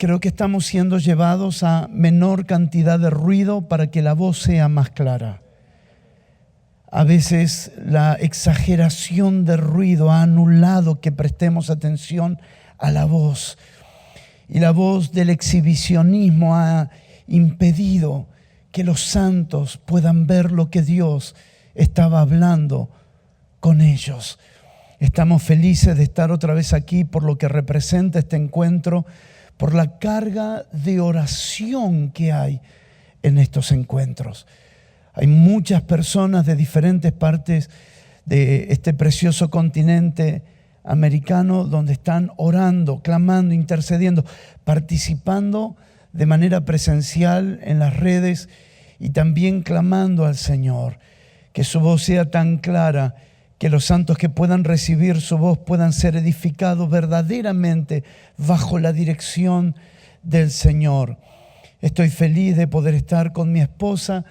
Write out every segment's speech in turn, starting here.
Creo que estamos siendo llevados a menor cantidad de ruido para que la voz sea más clara. A veces la exageración de ruido ha anulado que prestemos atención a la voz. Y la voz del exhibicionismo ha impedido que los santos puedan ver lo que Dios estaba hablando con ellos. Estamos felices de estar otra vez aquí por lo que representa este encuentro, por la carga de oración que hay en estos encuentros. Hay muchas personas de diferentes partes de este precioso continente americano donde están orando, clamando, intercediendo, participando de manera presencial en las redes y también clamando al Señor. Que su voz sea tan clara, que los santos que puedan recibir su voz puedan ser edificados verdaderamente bajo la dirección del Señor. Estoy feliz de poder estar con mi esposa.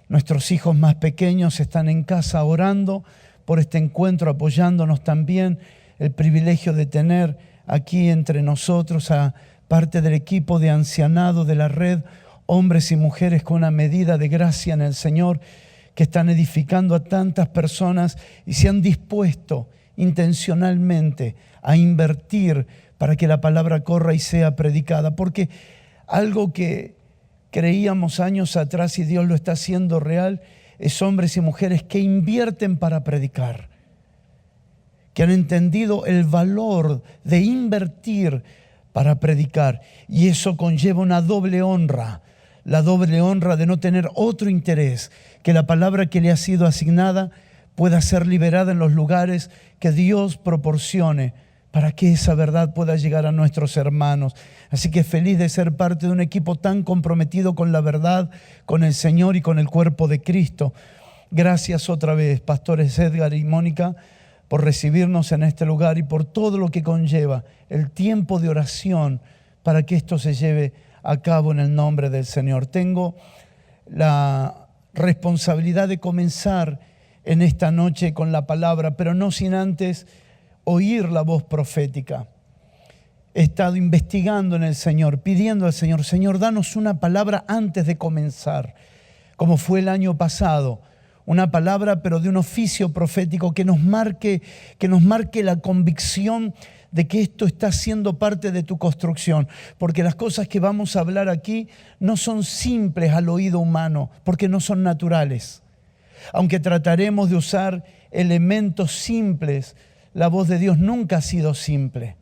Nuestros hijos más pequeños están en casa orando por este encuentro, apoyándonos también. El privilegio de tener aquí entre nosotros a parte del equipo de ancianado de la red, hombres y mujeres con una medida de gracia en el Señor, que están edificando a tantas personas y se han dispuesto intencionalmente a invertir para que la palabra corra y sea predicada. Porque algo que creíamos años atrás y Dios lo está haciendo real, es hombres y mujeres que invierten para predicar, que han entendido el valor de invertir para predicar. Y eso conlleva una doble honra, la doble honra de no tener otro interés, que la palabra que le ha sido asignada pueda ser liberada en los lugares que Dios proporcione para que esa verdad pueda llegar a nuestros hermanos. Así que feliz de ser parte de un equipo tan comprometido con la verdad, con el Señor y con el cuerpo de Cristo. Gracias otra vez, pastores Edgar y Mónica, por recibirnos en este lugar y por todo lo que conlleva el tiempo de oración para que esto se lleve a cabo en el nombre del Señor. Tengo la responsabilidad de comenzar en esta noche con la palabra, pero no sin antes oír la voz profética. He estado investigando en el Señor, pidiendo al Señor, Señor, danos una palabra antes de comenzar, como fue el año pasado. Una palabra, pero de un oficio profético que nos marque la convicción de que esto está siendo parte de tu construcción. Porque las cosas que vamos a hablar aquí no son simples al oído humano, porque no son naturales. Aunque trataremos de usar elementos simples, la voz de Dios nunca ha sido simple.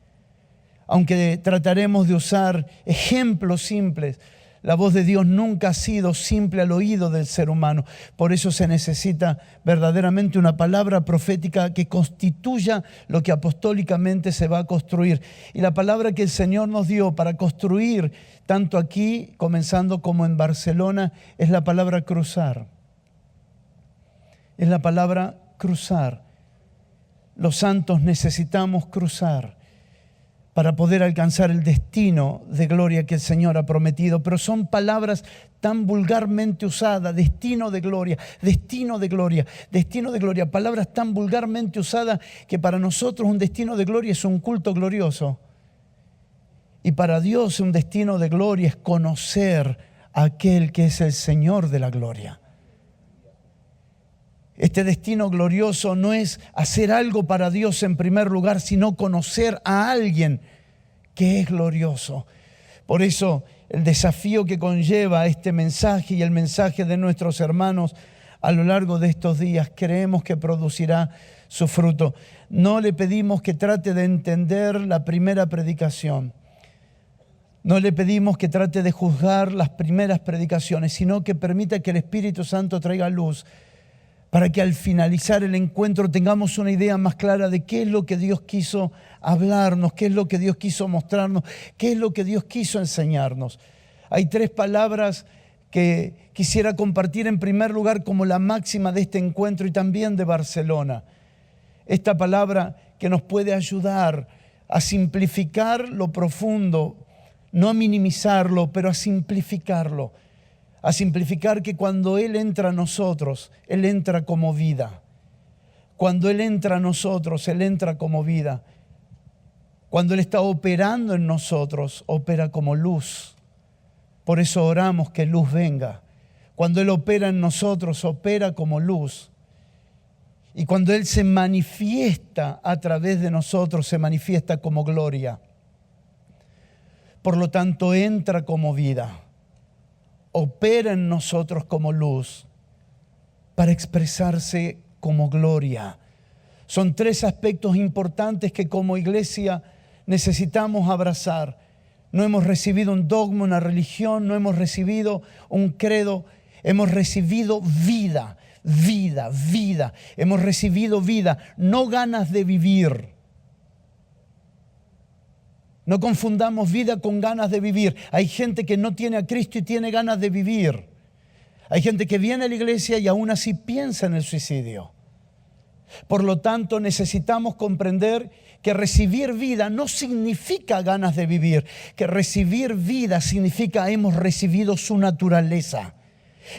Aunque trataremos de usar ejemplos simples, la voz de Dios nunca ha sido simple al oído del ser humano. Por eso se necesita verdaderamente una palabra profética que constituya lo que apostólicamente se va a construir. Y la palabra que el Señor nos dio para construir, tanto aquí, comenzando como en Barcelona, es la palabra cruzar. Es la palabra cruzar. Los santos necesitamos cruzar para poder alcanzar el destino de gloria que el Señor ha prometido. Pero son palabras tan vulgarmente usadas, destino de gloria, destino de gloria, destino de gloria. Palabras tan vulgarmente usadas que para nosotros un destino de gloria es un culto glorioso. Y para Dios un destino de gloria es conocer a aquel que es el Señor de la gloria. Este destino glorioso no es hacer algo para Dios en primer lugar, sino conocer a alguien que es glorioso. Por eso el desafío que conlleva este mensaje y el mensaje de nuestros hermanos a lo largo de estos días, creemos que producirá su fruto. No le pedimos que trate de entender la primera predicación. No le pedimos que trate de juzgar las primeras predicaciones, sino que permita que el Espíritu Santo traiga luz para que al finalizar el encuentro tengamos una idea más clara de qué es lo que Dios quiso hablarnos, qué es lo que Dios quiso mostrarnos, qué es lo que Dios quiso enseñarnos. Hay 3 palabras que quisiera compartir en primer lugar como la máxima de este encuentro y también de Barcelona. Esta palabra que nos puede ayudar a simplificar lo profundo, no a minimizarlo, pero a simplificarlo. A simplificar que cuando Él entra a nosotros, Él entra como vida. Cuando Él entra a nosotros, Él entra como vida. Cuando Él está operando en nosotros, opera como luz. Por eso oramos que luz venga. Cuando Él opera en nosotros, opera como luz. Y cuando Él se manifiesta a través de nosotros, se manifiesta como gloria. Por lo tanto, entra como vida. Opera en nosotros como luz para expresarse como gloria. Son tres aspectos importantes que como iglesia necesitamos abrazar. No hemos recibido un dogma, una religión, no hemos recibido un credo, hemos recibido vida, vida, vida. Hemos recibido vida, no ganas de vivir. No confundamos vida con ganas de vivir. Hay gente que no tiene a Cristo y tiene ganas de vivir. Hay gente que viene a la iglesia y aún así piensa en el suicidio. Por lo tanto, necesitamos comprender que recibir vida no significa ganas de vivir, que recibir vida significa hemos recibido su naturaleza.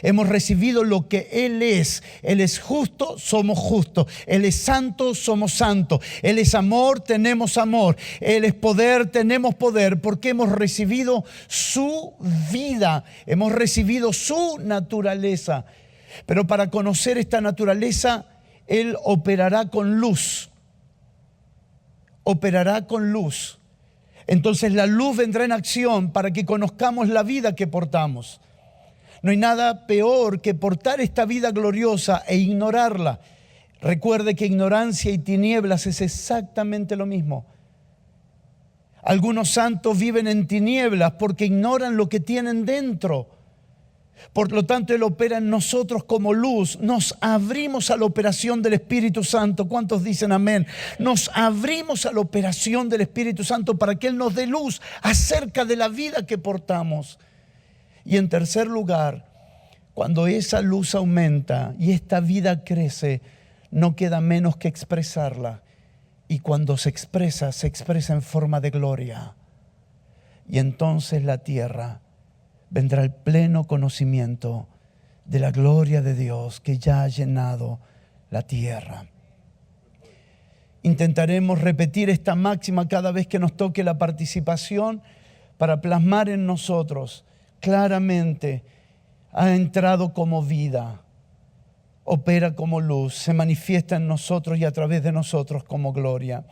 Hemos recibido lo que Él es. Él es justo, somos justos. Él es santo, somos santos. Él es amor, tenemos amor. Él es poder, tenemos poder, porque hemos recibido su vida. Hemos recibido su naturaleza. Pero para conocer esta naturaleza, Él operará con luz. Operará con luz. Entonces la luz vendrá en acción para que conozcamos la vida que portamos. No hay nada peor que portar esta vida gloriosa e ignorarla. Recuerde que ignorancia y tinieblas es exactamente lo mismo. Algunos santos viven en tinieblas porque ignoran lo que tienen dentro. Por lo tanto, Él opera en nosotros como luz. Nos abrimos a la operación del Espíritu Santo. ¿Cuántos dicen amén? Nos abrimos a la operación del Espíritu Santo para que Él nos dé luz acerca de la vida que portamos. Y en tercer lugar, cuando esa luz aumenta y esta vida crece, no queda menos que expresarla. Y cuando se expresa en forma de gloria. Y entonces la tierra vendrá el pleno conocimiento de la gloria de Dios que ya ha llenado la tierra. Intentaremos repetir esta máxima cada vez que nos toque la participación para plasmar en nosotros claramente: ha entrado como vida, opera como luz, se manifiesta en nosotros y a través de nosotros como gloria.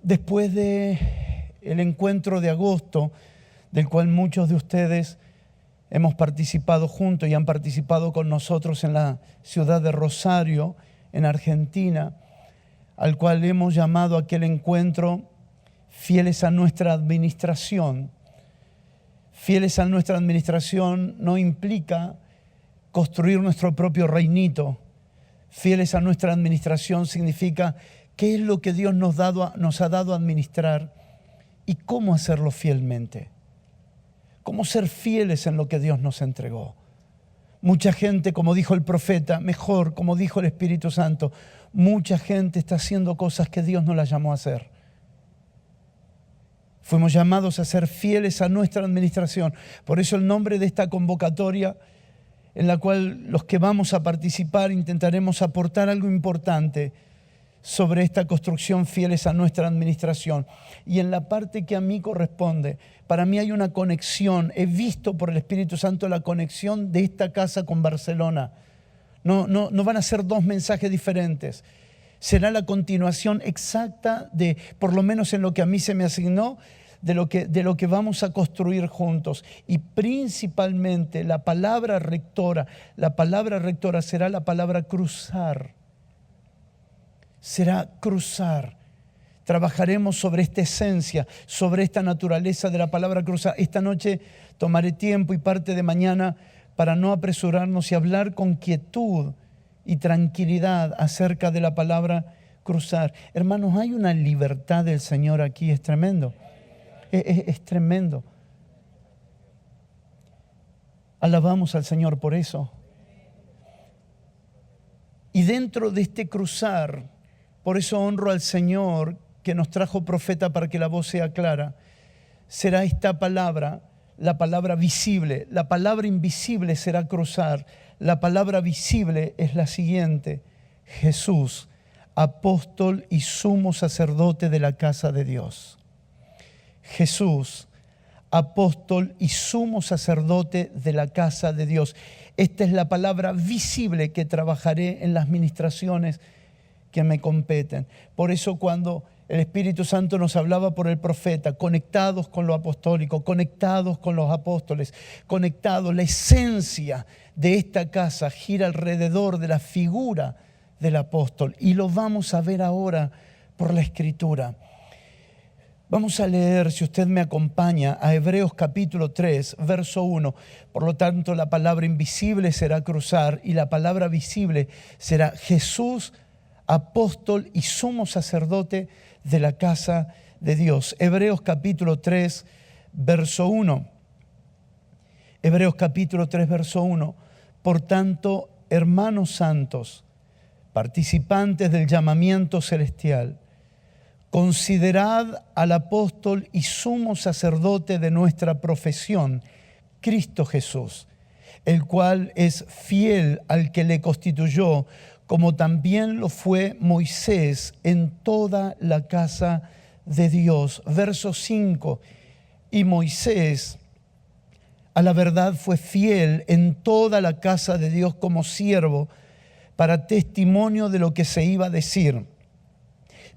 Después del encuentro de agosto, del cual muchos de ustedes hemos participado juntos y han participado con nosotros en la ciudad de Rosario, en Argentina, al cual hemos llamado aquel encuentro Fieles a nuestra administración. Fieles a nuestra administración no implica construir nuestro propio reinito. Fieles a nuestra administración significa qué es lo que Dios nos ha dado a administrar y cómo hacerlo fielmente. Cómo ser fieles en lo que Dios nos entregó. Mucha gente, como dijo el profeta, mejor, como dijo el Espíritu Santo, mucha gente está haciendo cosas que Dios no las llamó a hacer. Fuimos llamados a ser fieles a nuestra administración. Por eso el nombre de esta convocatoria, en la cual los que vamos a participar intentaremos aportar algo importante sobre esta construcción, fieles a nuestra administración. Y en la parte que a mí corresponde, para mí hay una conexión. He visto por el Espíritu Santo la conexión de esta casa con Barcelona. No van a ser dos mensajes diferentes. Será la continuación exacta de, por lo menos en lo que a mí se me asignó, de lo que vamos a construir juntos. Y principalmente la palabra rectora será la palabra cruzar. Será cruzar. Trabajaremos sobre esta esencia, sobre esta naturaleza de la palabra cruzar. Esta noche tomaré tiempo y parte de mañana para no apresurarnos y hablar con quietud y tranquilidad acerca de la palabra cruzar. Hermanos, hay una libertad del Señor aquí, es tremendo. Es tremendo. Alabamos al Señor por eso. Y dentro de este cruzar, por eso honro al Señor que nos trajo profeta para que la voz sea clara, será esta palabra, la palabra visible. La palabra invisible será cruzar. La palabra visible es la siguiente: Jesús apóstol y sumo sacerdote de la casa de Dios. Jesús, apóstol y sumo sacerdote de la casa de Dios. Esta es la palabra visible que trabajaré en las ministraciones que me competen. Por eso cuando el Espíritu Santo nos hablaba por el profeta, conectados con lo apostólico, conectados con los apóstoles, conectados, la esencia de esta casa gira alrededor de la figura del apóstol. Y lo vamos a ver ahora por la Escritura. Vamos a leer, si usted me acompaña, a Hebreos capítulo 3, verso 1. Por lo tanto, la palabra invisible será cruzar y la palabra visible será Jesús, apóstol y sumo sacerdote de la casa de Dios. Hebreos capítulo 3, verso 1. Hebreos capítulo 3, verso 1. Por tanto, hermanos santos, participantes del llamamiento celestial, considerad al apóstol y sumo sacerdote de nuestra profesión, Cristo Jesús, el cual es fiel al que le constituyó, como también lo fue Moisés en toda la casa de Dios. Verso 5, y Moisés a la verdad fue fiel en toda la casa de Dios como siervo para testimonio de lo que se iba a decir.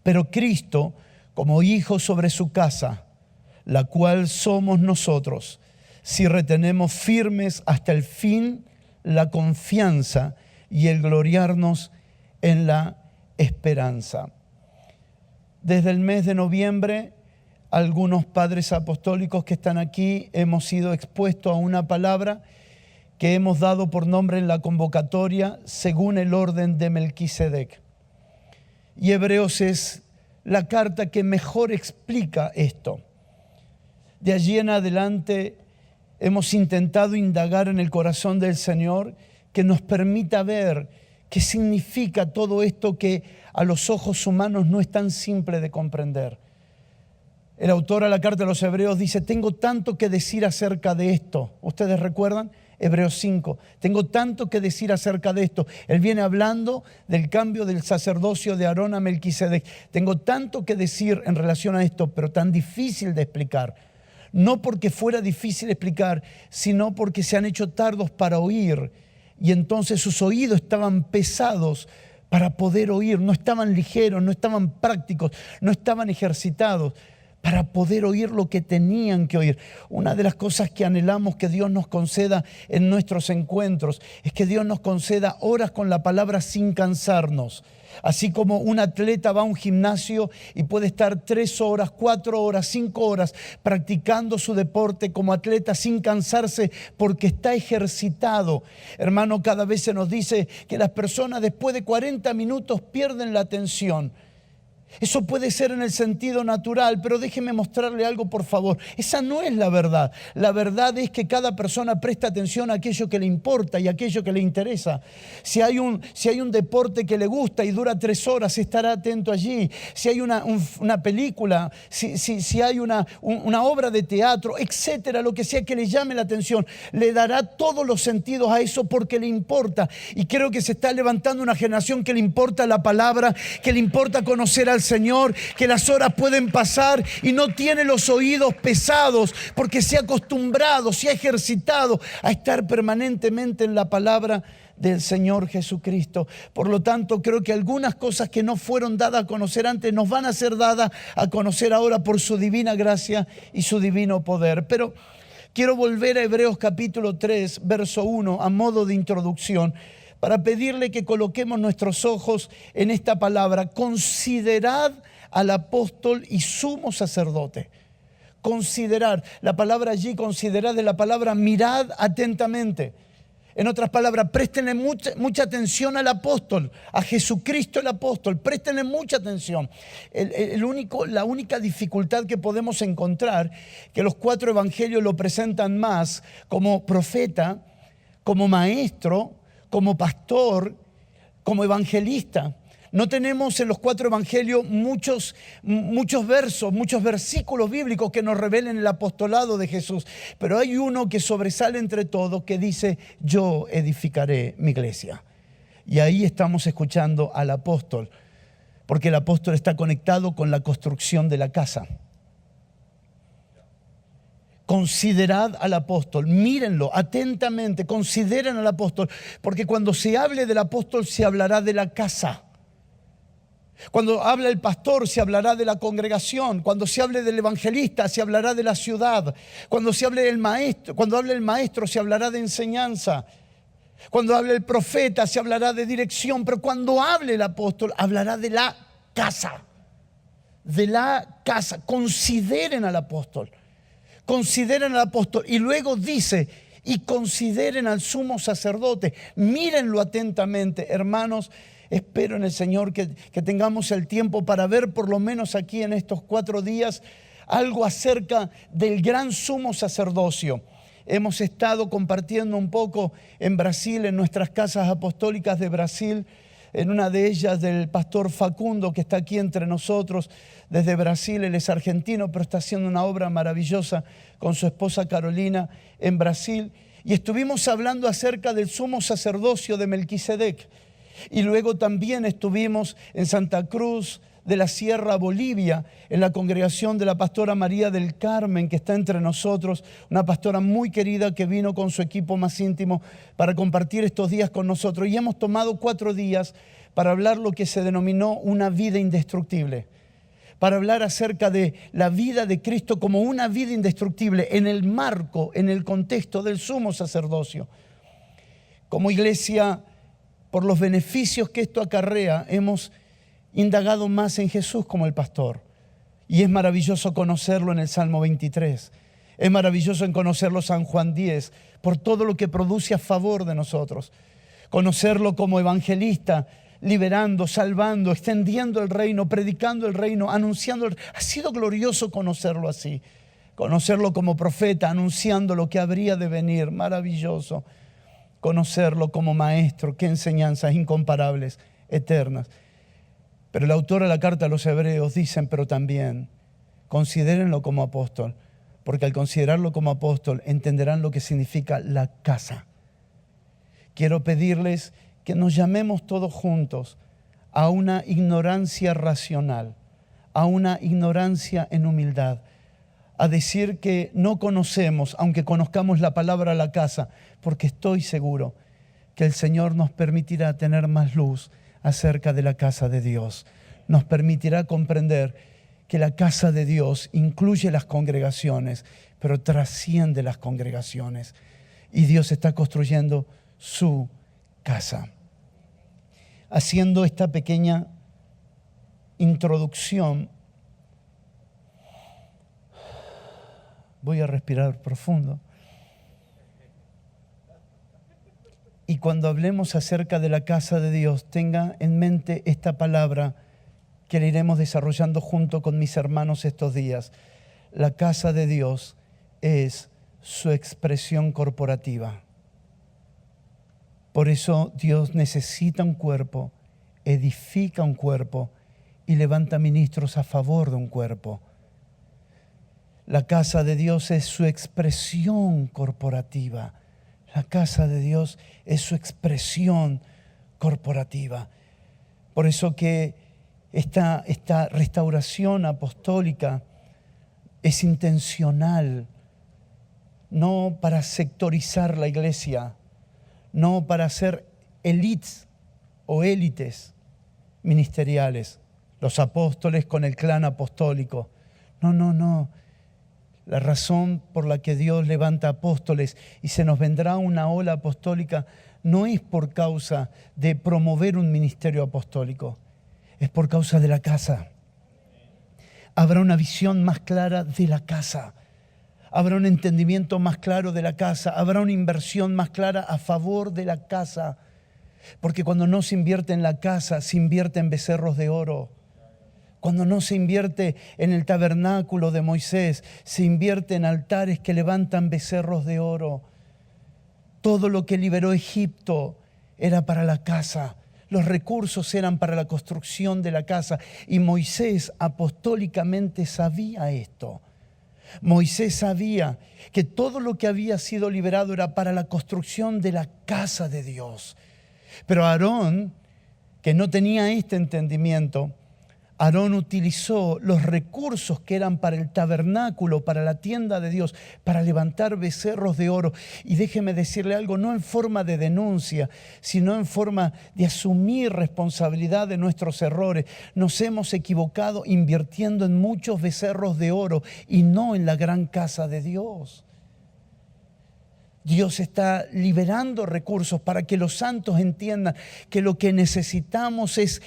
Pero Cristo como hijo sobre su casa, la cual somos nosotros, si retenemos firmes hasta el fin la confianza y el gloriarnos en la esperanza. Desde el mes de noviembre, algunos padres apostólicos que están aquí hemos sido expuestos a una palabra que hemos dado por nombre en la convocatoria según el orden de Melquisedec. Y Hebreos es la carta que mejor explica esto. De allí en adelante hemos intentado indagar en el corazón del Señor que nos permita ver qué significa todo esto que a los ojos humanos no es tan simple de comprender. El autor a la carta de los Hebreos dice, tengo tanto que decir acerca de esto. ¿Ustedes recuerdan? Hebreos 5. Tengo tanto que decir acerca de esto. Él viene hablando del cambio del sacerdocio de Aarón a Melquisedec. Tengo tanto que decir en relación a esto, pero tan difícil de explicar. No porque fuera difícil explicar, sino porque se han hecho tardos para oír. Y entonces sus oídos estaban pesados para poder oír. No estaban ligeros, no estaban prácticos, no estaban ejercitados para poder oír lo que tenían que oír. Una de las cosas que anhelamos que Dios nos conceda en nuestros encuentros es que Dios nos conceda horas con la palabra sin cansarnos. Así como un atleta va a un gimnasio y puede estar 3 horas, 4 horas, 5 horas practicando su deporte como atleta sin cansarse porque está ejercitado. Hermano, cada vez se nos dice que las personas después de 40 minutos pierden la atención. Eso puede ser en el sentido natural, pero déjeme mostrarle algo, por favor. Esa no es la verdad. La verdad es que cada persona presta atención a aquello que le importa y a aquello que le interesa. Si hay un deporte que le gusta y dura 3 horas, estará atento allí. Si hay una película, si hay una obra de teatro, etcétera, lo que sea que le llame la atención, le dará todos los sentidos a eso porque le importa. Y creo que se está levantando una generación que le importa la palabra, que le importa conocer al Señor, que las horas pueden pasar y no tiene los oídos pesados porque se ha acostumbrado, se ha ejercitado a estar permanentemente en la palabra del Señor Jesucristo. Por lo tanto, creo que algunas cosas que no fueron dadas a conocer antes nos van a ser dadas a conocer ahora por su divina gracia y su divino poder. Pero quiero volver a Hebreos capítulo 3, verso 1, a modo de introducción, para pedirle que coloquemos nuestros ojos en esta palabra. Considerad al apóstol y sumo sacerdote. Considerar. La palabra allí, considerad, de la palabra mirad atentamente. En otras palabras, préstenle mucha atención al apóstol, a Jesucristo el apóstol. Préstenle mucha atención. La única dificultad que podemos encontrar, que los 4 evangelios lo presentan más como profeta, como maestro, como pastor, como evangelista. No tenemos en los 4 evangelios muchos versos, muchos versículos bíblicos que nos revelen el apostolado de Jesús. Pero hay uno que sobresale entre todos que dice, yo edificaré mi iglesia. Y ahí estamos escuchando al apóstol. porque el apóstol está conectado con la construcción de la casa. Considerad al apóstol, mírenlo atentamente, consideren al apóstol, porque cuando se hable del apóstol se hablará de la casa. Cuando habla el pastor se hablará de la congregación. Cuando se hable del evangelista se hablará de la ciudad. Cuando se hable del maestro, cuando hable el maestro se hablará de enseñanza. Cuando hable el profeta se hablará de dirección. Pero cuando hable el apóstol hablará de la casa. De la casa. Consideren al apóstol. Consideren al apóstol. Y luego dice, y consideren al sumo sacerdote. Mírenlo atentamente, hermanos. Espero en el Señor que tengamos el tiempo para ver por lo menos aquí en estos 4 días algo acerca del gran sumo sacerdocio. Hemos estado compartiendo un poco en Brasil, en nuestras casas apostólicas de Brasil, en una de ellas del pastor Facundo, que está aquí entre nosotros desde Brasil. Él es argentino, pero está haciendo una obra maravillosa con su esposa Carolina en Brasil. Y estuvimos hablando acerca del sumo sacerdocio de Melquisedec. Y luego también estuvimos en Santa Cruz de la Sierra, Bolivia, en la congregación de la pastora María del Carmen, que está entre nosotros, una pastora muy querida que vino con su equipo más íntimo para compartir estos días con nosotros. Y hemos tomado 4 días para hablar lo que se denominó una vida indestructible, para hablar acerca de la vida de Cristo como una vida indestructible en el marco, en el contexto del sumo sacerdocio. Como iglesia, por los beneficios que esto acarrea, hemos indagado más en Jesús como el pastor. Y es maravilloso conocerlo en el Salmo 23. Es maravilloso en conocerlo San Juan 10, por todo lo que produce a favor de nosotros. Conocerlo como evangelista, liberando, salvando, extendiendo el reino, predicando el reino, anunciando. Ha sido glorioso conocerlo así. Conocerlo como profeta, anunciando lo que habría de venir. Maravilloso. Conocerlo como maestro, qué enseñanzas incomparables, eternas. Pero el autor de la carta a los hebreos dicen, pero también, considérenlo como apóstol, porque al considerarlo como apóstol entenderán lo que significa la casa. Quiero pedirles que nos llamemos todos juntos a una ignorancia racional, a una ignorancia en humildad, a decir que no conocemos, aunque conozcamos la palabra la casa, porque estoy seguro que el Señor nos permitirá tener más luz acerca de la casa de Dios. Nos permitirá comprender que la casa de Dios incluye las congregaciones, pero trasciende las congregaciones. Y Dios está construyendo su casa. Haciendo esta pequeña introducción, voy a respirar profundo. Y cuando hablemos acerca de la casa de Dios, tenga en mente esta palabra que le iremos desarrollando junto con mis hermanos estos días. La casa de Dios es su expresión corporativa. Por eso Dios necesita un cuerpo, edifica un cuerpo y levanta ministros a favor de un cuerpo. La casa de Dios es su expresión corporativa. La casa de Dios es su expresión corporativa. Por eso que esta restauración apostólica es intencional, no para sectorizar la iglesia, no para hacer élites o élites ministeriales, los apóstoles con el clan apostólico. No. La razón por la que Dios levanta apóstoles y se nos vendrá una ola apostólica no es por causa de promover un ministerio apostólico, es por causa de la casa. Habrá una visión más clara de la casa, habrá un entendimiento más claro de la casa, habrá una inversión más clara a favor de la casa, porque cuando no se invierte en la casa, se invierte en becerros de oro. Cuando no se invierte en el tabernáculo de Moisés, se invierte en altares que levantan becerros de oro. Todo lo que liberó Egipto era para la casa. Los recursos eran para la construcción de la casa. Y Moisés apostólicamente sabía esto. Moisés sabía que todo lo que había sido liberado era para la construcción de la casa de Dios. Pero Aarón, que no tenía este entendimiento, Aarón utilizó los recursos que eran para el tabernáculo, para la tienda de Dios, para levantar becerros de oro. Y déjeme decirle algo, no en forma de denuncia, sino en forma de asumir responsabilidad de nuestros errores. Nos hemos equivocado invirtiendo en muchos becerros de oro y no en la gran casa de Dios. Dios está liberando recursos para que los santos entiendan que lo que necesitamos es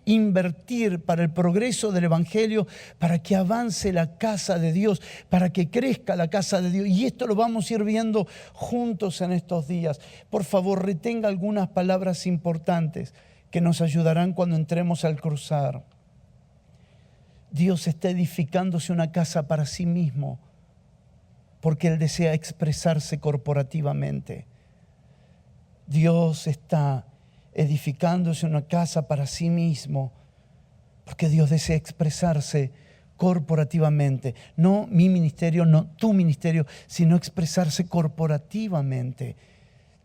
invertir para el progreso del Evangelio, para que avance la casa de Dios, para que crezca la casa de Dios. Y esto lo vamos a ir viendo juntos en estos días. Por favor, retenga algunas palabras importantes que nos ayudarán cuando entremos al cruzar. Dios está edificándose una casa para sí mismo, porque Él desea expresarse corporativamente. Dios está edificándose una casa para sí mismo, porque Dios desea expresarse corporativamente. No mi ministerio, no tu ministerio, sino expresarse corporativamente,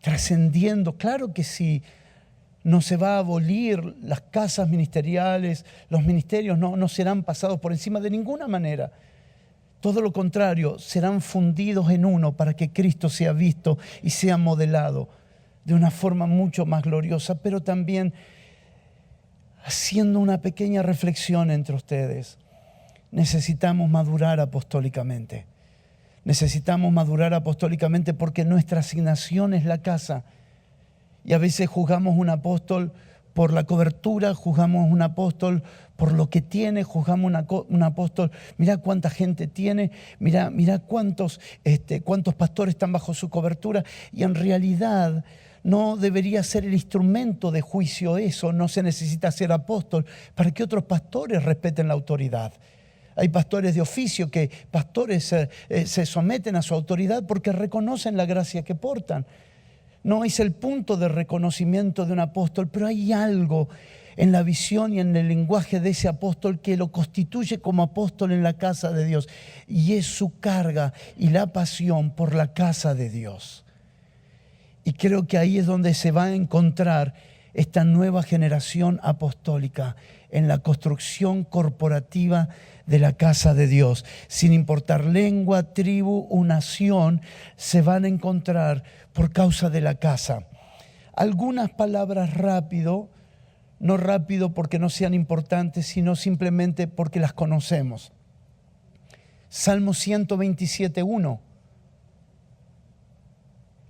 trascendiendo. Claro que sí, no se va a abolir las casas ministeriales, los ministerios no serán pasados por encima de ninguna manera. Todo lo contrario, serán fundidos en uno para que Cristo sea visto y sea modelado de una forma mucho más gloriosa, pero también haciendo una pequeña reflexión entre ustedes. Necesitamos madurar apostólicamente. Necesitamos madurar apostólicamente porque nuestra asignación es la casa. Y a veces juzgamos un apóstol por la cobertura, juzgamos un apóstol por lo que tiene, juzgamos un apóstol, mira cuánta gente tiene, mira cuántos pastores están bajo su cobertura, y en realidad no debería ser el instrumento de juicio eso. No se necesita ser apóstol para que otros pastores respeten la autoridad. Hay pastores de oficio que se someten a su autoridad porque reconocen la gracia que portan. No es el punto de reconocimiento de un apóstol, pero hay algo en la visión y en el lenguaje de ese apóstol que lo constituye como apóstol en la casa de Dios. Y es su carga y la pasión por la casa de Dios. Y creo que ahí es donde se va a encontrar esta nueva generación apostólica, en la construcción corporativa de la casa de Dios. Sin importar lengua, tribu o nación, se van a encontrar por causa de la casa. Algunas palabras rápido, no rápido porque no sean importantes, sino simplemente porque las conocemos. Salmo 127:1.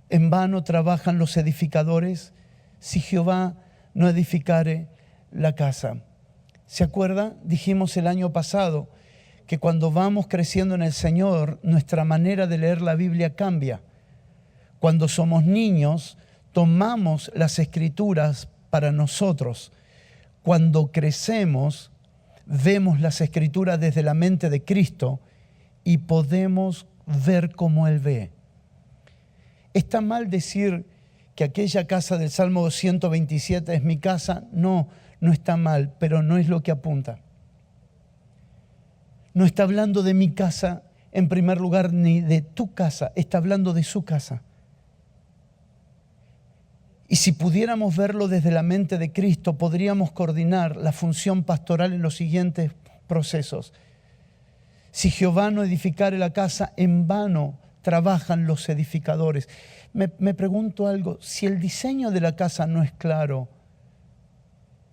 En vano trabajan los edificadores, si Jehová no edificare la casa. ¿Se acuerda? Dijimos el año pasado que cuando vamos creciendo en el Señor, nuestra manera de leer la Biblia cambia. Cuando somos niños, tomamos las Escrituras para nosotros. Cuando crecemos, vemos las Escrituras desde la mente de Cristo y podemos ver como Él ve. ¿Está mal decir que aquella casa del Salmo 127 es mi casa? No está mal, pero no es lo que apunta. No está hablando de mi casa en primer lugar, ni de tu casa, está hablando de su casa. Y si pudiéramos verlo desde la mente de Cristo, podríamos coordinar la función pastoral en los siguientes procesos. Si Jehová no edificare la casa, en vano trabajan los edificadores. Me pregunto algo, si el diseño de la casa no es claro,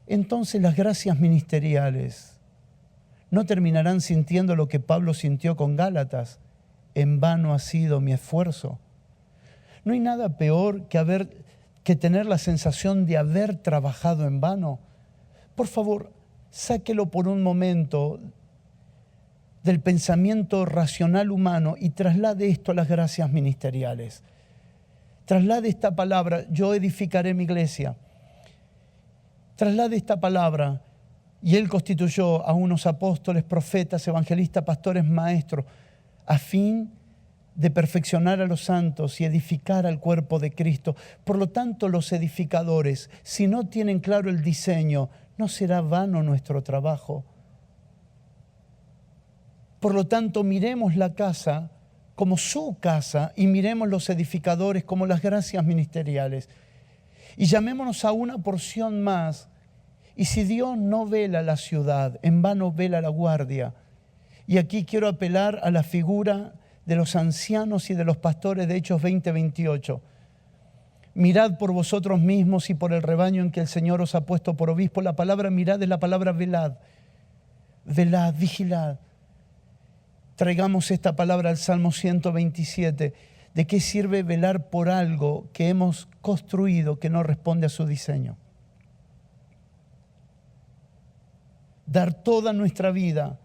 entonces las gracias ministeriales no terminarán sintiendo lo que Pablo sintió con Gálatas. En vano ha sido mi esfuerzo. No hay nada peor que tener la sensación de haber trabajado en vano. Por favor, sáquelo por un momento del pensamiento racional humano y traslade esto a las gracias ministeriales. Traslade esta palabra, yo edificaré mi iglesia. Traslade esta palabra, y Él constituyó a unos apóstoles, profetas, evangelistas, pastores, maestros, a fin de perfeccionar a los santos y edificar al cuerpo de Cristo. Por lo tanto, los edificadores, si no tienen claro el diseño, no será vano nuestro trabajo. Por lo tanto, miremos la casa como su casa y miremos los edificadores como las gracias ministeriales. Y llamémonos a una porción más Y si Dios no vela la ciudad, en vano vela la guardia. Y aquí quiero apelar a la figura de los ancianos y de los pastores de Hechos 20:28. Mirad por vosotros mismos y por el rebaño en que el Señor os ha puesto por obispo. La palabra mirad es la palabra velad. Velad, vigilad. Traigamos esta palabra al Salmo 127. ¿De qué sirve velar por algo que hemos construido que no responde a su diseño? Dar toda nuestra vida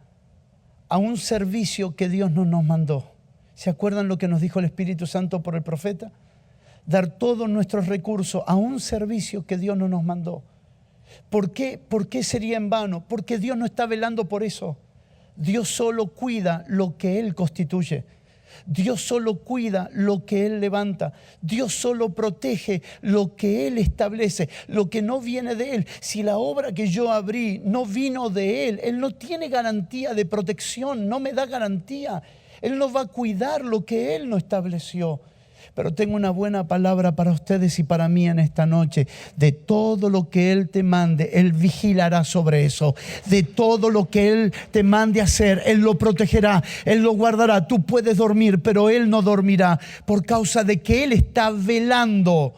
a un servicio que Dios no nos mandó. ¿Se acuerdan lo que nos dijo el Espíritu Santo por el profeta? Dar todos nuestros recursos a un servicio que Dios no nos mandó. ¿Por qué? ¿Por qué sería en vano? Porque Dios no está velando por eso. Dios solo cuida lo que Él constituye. Dios solo cuida lo que Él levanta. Dios solo protege lo que Él establece, lo que no viene de Él. Si la obra que yo abrí no vino de Él, Él no tiene garantía de protección, no me da garantía. Él no va a cuidar lo que Él no estableció. Pero tengo una buena palabra para ustedes y para mí en esta noche. De todo lo que Él te mande, Él vigilará sobre eso. De todo lo que Él te mande hacer, Él lo protegerá, Él lo guardará. Tú puedes dormir, pero Él no dormirá por causa de que Él está velando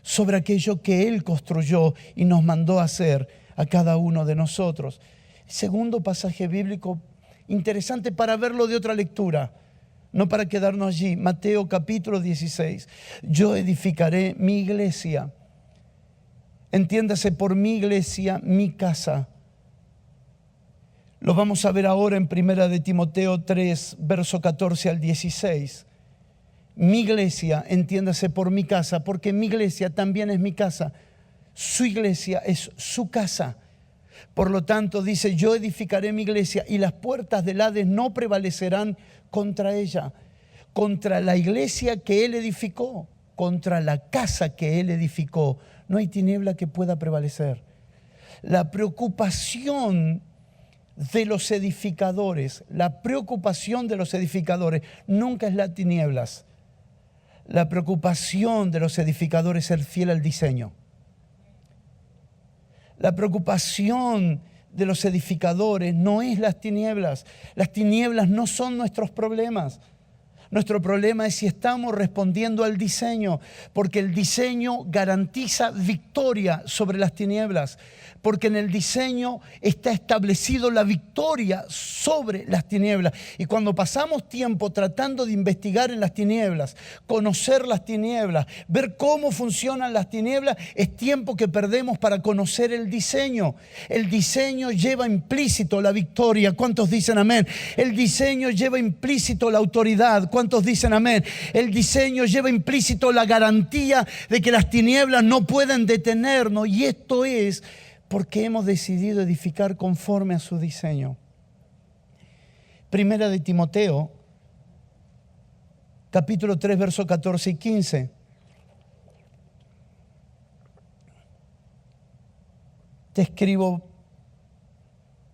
sobre aquello que Él construyó y nos mandó a hacer a cada uno de nosotros. Segundo pasaje bíblico interesante para verlo de otra lectura. No para quedarnos allí. Mateo capítulo 16. Yo edificaré mi iglesia. Entiéndase por mi iglesia, mi casa. Lo vamos a ver ahora en 1 de Timoteo 3, verso 14 al 16. Mi iglesia, entiéndase por mi casa, porque mi iglesia también es mi casa. Su iglesia es su casa. Por lo tanto, dice, yo edificaré mi iglesia y las puertas del Hades no prevalecerán contra ella. Contra la iglesia que Él edificó, contra la casa que Él edificó, no hay tiniebla que pueda prevalecer. La preocupación de los edificadores, nunca es las tinieblas. La preocupación de los edificadores es ser fiel al diseño. La preocupación de los edificadores no es las tinieblas. Las tinieblas no son nuestros problemas. Nuestro problema es si estamos respondiendo al diseño, porque el diseño garantiza victoria sobre las tinieblas, porque en el diseño está establecido la victoria sobre las tinieblas. Y cuando pasamos tiempo tratando de investigar en las tinieblas, conocer las tinieblas, ver cómo funcionan las tinieblas, es tiempo que perdemos para conocer el diseño. El diseño lleva implícito la victoria. ¿Cuántos dicen amén? El diseño lleva implícito la autoridad. ¿Cuántos dicen amén? El diseño lleva implícito la garantía de que las tinieblas no pueden detenernos. Y esto es porque hemos decidido edificar conforme a su diseño. Primera de Timoteo, capítulo 3, versos 14 y 15. Te escribo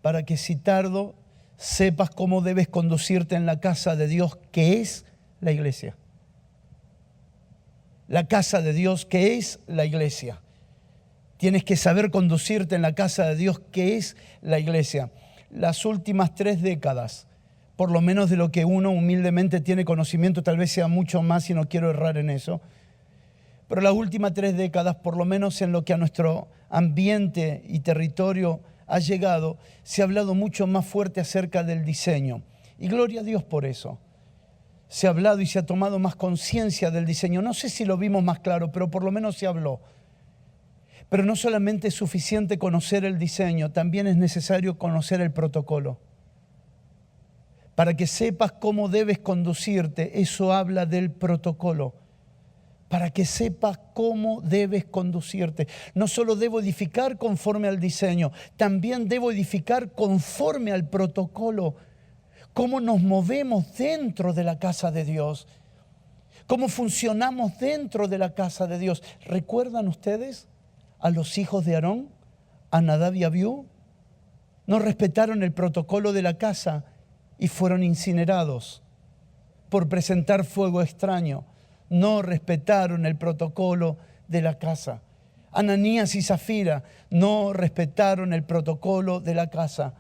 para que si tardo sepas cómo debes conducirte en la casa de Dios, que es la iglesia. La casa de Dios, que es la iglesia. Tienes que saber conducirte en la casa de Dios, que es la iglesia. Las últimas 3 décadas, por lo menos de lo que uno humildemente tiene conocimiento, tal vez sea mucho más y no quiero errar en eso, pero las últimas 3 décadas, por lo menos en lo que a nuestro ambiente y territorio ha llegado, se ha hablado mucho más fuerte acerca del diseño. Y gloria a Dios por eso. Se ha hablado y se ha tomado más conciencia del diseño. No sé si lo vimos más claro, pero por lo menos se habló. Pero no solamente es suficiente conocer el diseño, también es necesario conocer el protocolo. Para que sepas cómo debes conducirte, eso habla del protocolo. Para que sepas cómo debes conducirte. No solo debo edificar conforme al diseño, también debo edificar conforme al protocolo. Cómo nos movemos dentro de la casa de Dios. Cómo funcionamos dentro de la casa de Dios. ¿Recuerdan ustedes a los hijos de Aarón, a Nadab y Abiú? No respetaron el protocolo de la casa y fueron incinerados por presentar fuego extraño. No respetaron el protocolo de la casa. Ananías y Zafira no respetaron el protocolo de la casa.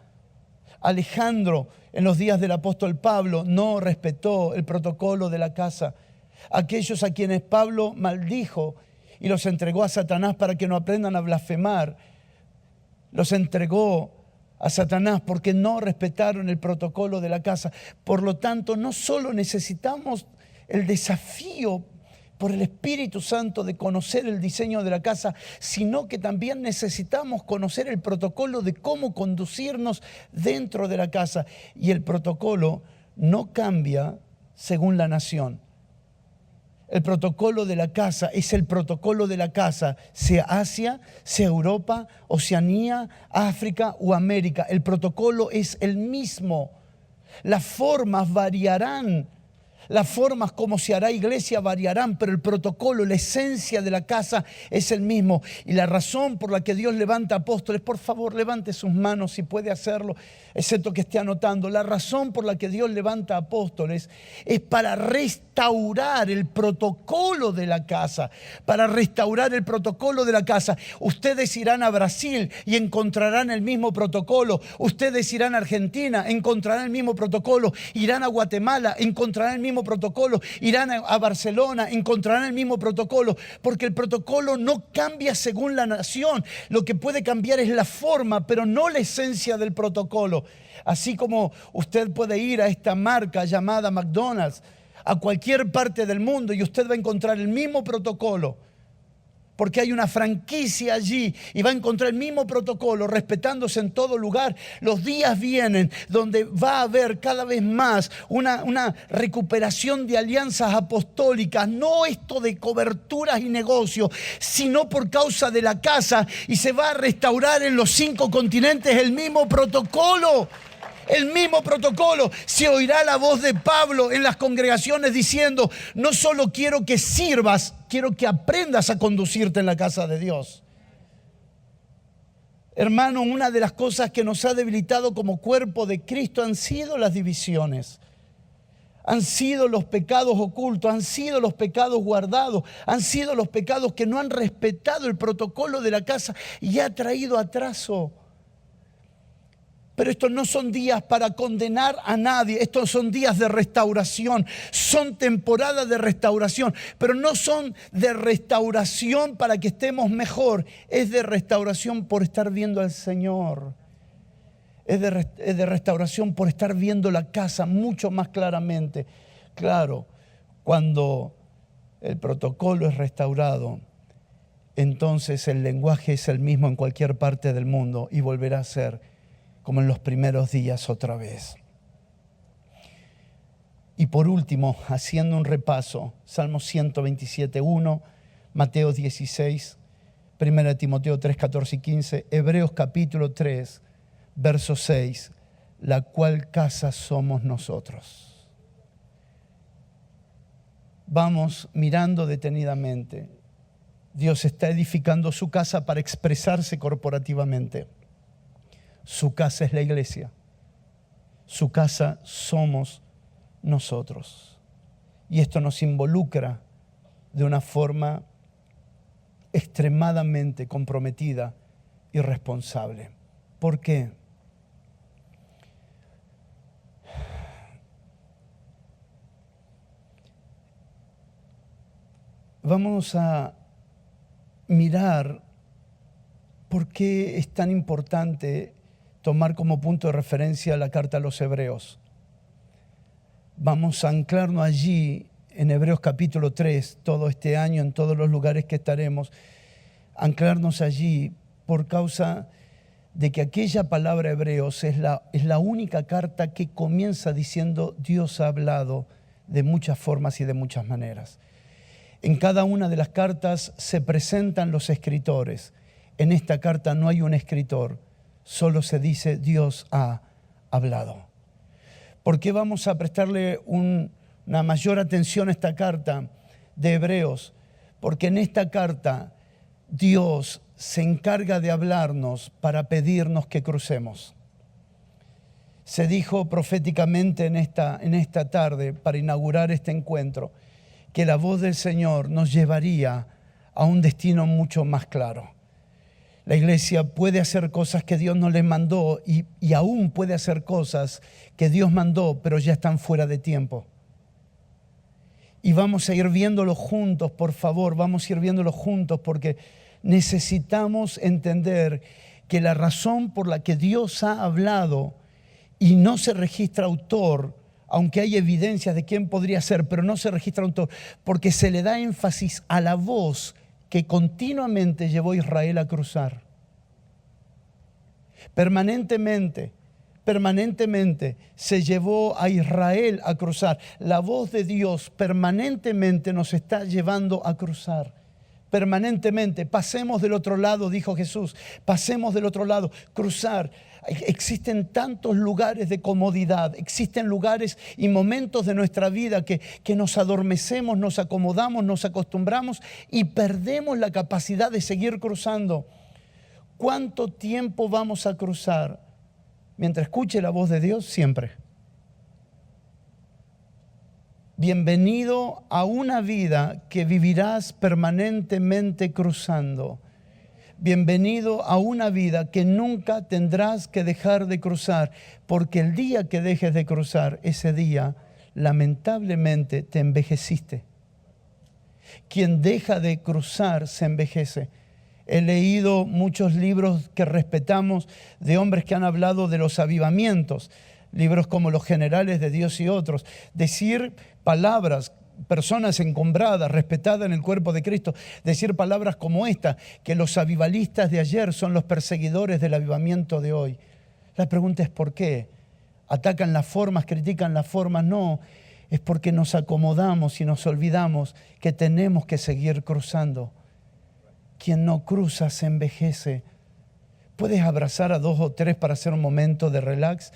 Alejandro, en los días del apóstol Pablo, no respetó el protocolo de la casa. Aquellos a quienes Pablo maldijo y los entregó a Satanás para que no aprendan a blasfemar, los entregó a Satanás porque no respetaron el protocolo de la casa. Por lo tanto, no solo necesitamos el desafío por el Espíritu Santo de conocer el diseño de la casa, sino que también necesitamos conocer el protocolo de cómo conducirnos dentro de la casa. Y el protocolo no cambia según la nación. El protocolo de la casa es el protocolo de la casa, sea Asia, sea Europa, Oceanía, África o América. El protocolo es el mismo. Las formas variarán. Las formas como se hará iglesia variarán, pero el protocolo, la esencia de la casa es el mismo. Y la razón por la que Dios levanta apóstoles, por favor, levante sus manos si puede hacerlo, excepto que esté anotando. La razón por la que Dios levanta apóstoles es para restaurar el protocolo de la casa. Para restaurar el protocolo de la casa. Ustedes irán a Brasil y encontrarán el mismo protocolo. Ustedes irán a Argentina, encontrarán el mismo protocolo. Irán a Guatemala, encontrarán el mismo protocolo. Irán a Barcelona, encontrarán el mismo protocolo, porque el protocolo no cambia según la nación. Lo que puede cambiar es la forma, pero no la esencia del protocolo. Así como usted puede ir a esta marca llamada McDonald's a cualquier parte del mundo y usted va a encontrar el mismo protocolo, porque hay una franquicia allí y va a encontrar el mismo protocolo respetándose en todo lugar. Los días vienen donde va a haber cada vez más una recuperación de alianzas apostólicas, no esto de coberturas y negocios, sino por causa de la casa, y se va a restaurar en los 5 continentes el mismo protocolo. El mismo protocolo. Se oirá la voz de Pablo en las congregaciones diciendo: no solo quiero que sirvas, quiero que aprendas a conducirte en la casa de Dios. Hermano, una de las cosas que nos ha debilitado como cuerpo de Cristo han sido las divisiones. Han sido los pecados ocultos, han sido los pecados guardados, han sido los pecados que no han respetado el protocolo de la casa y ha traído atraso. Pero estos no son días para condenar a nadie, estos son días de restauración, son temporadas de restauración, pero no son de restauración para que estemos mejor, es de restauración por estar viendo al Señor, es de restauración por estar viendo la casa mucho más claramente. Claro, cuando el protocolo es restaurado, entonces el lenguaje es el mismo en cualquier parte del mundo y volverá a ser como en los primeros días otra vez. Y por último, haciendo un repaso, Salmo 127:1, Mateo 16, 1 Timoteo 3, 14 y 15, Hebreos capítulo 3, verso 6, la cual casa somos nosotros. Vamos mirando detenidamente. Dios está edificando su casa para expresarse corporativamente. Su casa es la iglesia. Su casa somos nosotros. Y esto nos involucra de una forma extremadamente comprometida y responsable. ¿Por qué? Vamos a mirar por qué es tan importante tomar como punto de referencia la carta a los Hebreos. Vamos a anclarnos allí en Hebreos capítulo 3, todo este año, en todos los lugares que estaremos, anclarnos allí por causa de que aquella palabra Hebreos es la única carta que comienza diciendo: Dios ha hablado de muchas formas y de muchas maneras. En cada una de las cartas se presentan los escritores. En esta carta no hay un escritor, solo se dice: Dios ha hablado. ¿Por qué vamos a prestarle una mayor atención a esta carta de Hebreos? Porque en esta carta Dios se encarga de hablarnos para pedirnos que crucemos. Se dijo proféticamente en esta tarde, para inaugurar este encuentro, que la voz del Señor nos llevaría a un destino mucho más claro. La iglesia puede hacer cosas que Dios no les mandó y aún puede hacer cosas que Dios mandó, pero ya están fuera de tiempo. Y vamos a ir viéndolo juntos, por favor, vamos a ir viéndolo juntos porque necesitamos entender que la razón por la que Dios ha hablado y no se registra autor, aunque hay evidencias de quién podría ser, pero no se registra autor, porque se le da énfasis a la voz que continuamente llevó a Israel a cruzar. Permanentemente se llevó a Israel a cruzar. La voz de Dios permanentemente nos está llevando a cruzar. Permanentemente. Pasemos del otro lado, dijo Jesús. Pasemos del otro lado, cruzar. Existen tantos lugares de comodidad, existen lugares y momentos de nuestra vida que nos adormecemos, nos acomodamos, nos acostumbramos y perdemos la capacidad de seguir cruzando. ¿Cuánto tiempo vamos a cruzar? Mientras escuche la voz de Dios, siempre. Bienvenido a una vida que vivirás permanentemente cruzando. Bienvenido a una vida que nunca tendrás que dejar de cruzar, porque el día que dejes de cruzar, ese día, lamentablemente, te envejeciste. Quien deja de cruzar se envejece. He leído muchos libros que respetamos de hombres que han hablado de los avivamientos, libros como Los Generales de Dios y otros. Decir palabras, personas encumbradas, respetadas en el cuerpo de Cristo, decir palabras como esta, que los avivalistas de ayer son los perseguidores del avivamiento de hoy. La pregunta es ¿por qué? ¿Atacan las formas, critican las formas? No, es porque nos acomodamos y nos olvidamos que tenemos que seguir cruzando. Quien no cruza se envejece. ¿Puedes abrazar a 2 o 3 para hacer un momento de relax?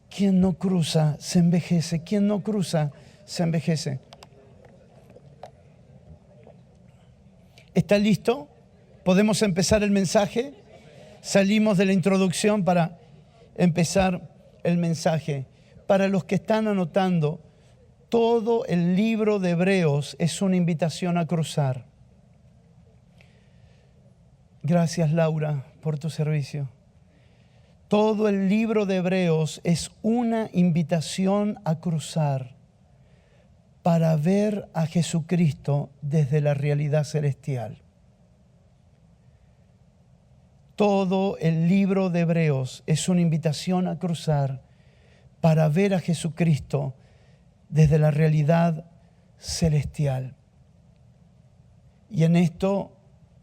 Quien no cruza se envejece. Quien no cruza se envejece. ¿Está listo? ¿Podemos empezar el mensaje? Salimos de la introducción para empezar el mensaje. Para los que están anotando, todo el libro de Hebreos es una invitación a cruzar. Gracias, Laura, por tu servicio. Todo el libro de Hebreos es una invitación a cruzar para ver a Jesucristo desde la realidad celestial. Todo el libro de Hebreos es una invitación a cruzar para ver a Jesucristo desde la realidad celestial. Y en esto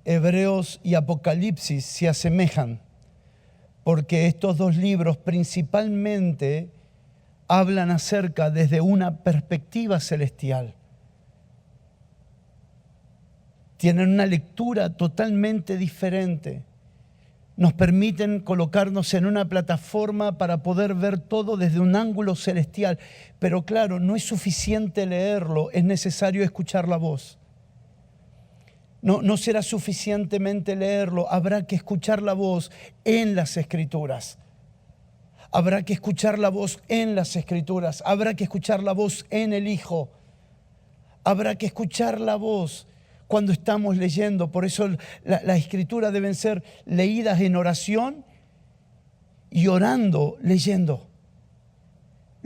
Hebreos y Apocalipsis se asemejan, porque estos 2 libros principalmente hablan acerca desde una perspectiva celestial. Tienen una lectura totalmente diferente. Nos permiten colocarnos en una plataforma para poder ver todo desde un ángulo celestial. Pero claro, no es suficiente leerlo, es necesario escuchar la voz. No será suficientemente leerlo, habrá que escuchar la voz en las Escrituras. Habrá que escuchar la voz en las Escrituras, habrá que escuchar la voz en el Hijo. Habrá que escuchar la voz cuando estamos leyendo. Por eso la Escritura deben ser leídas en oración y orando, leyendo.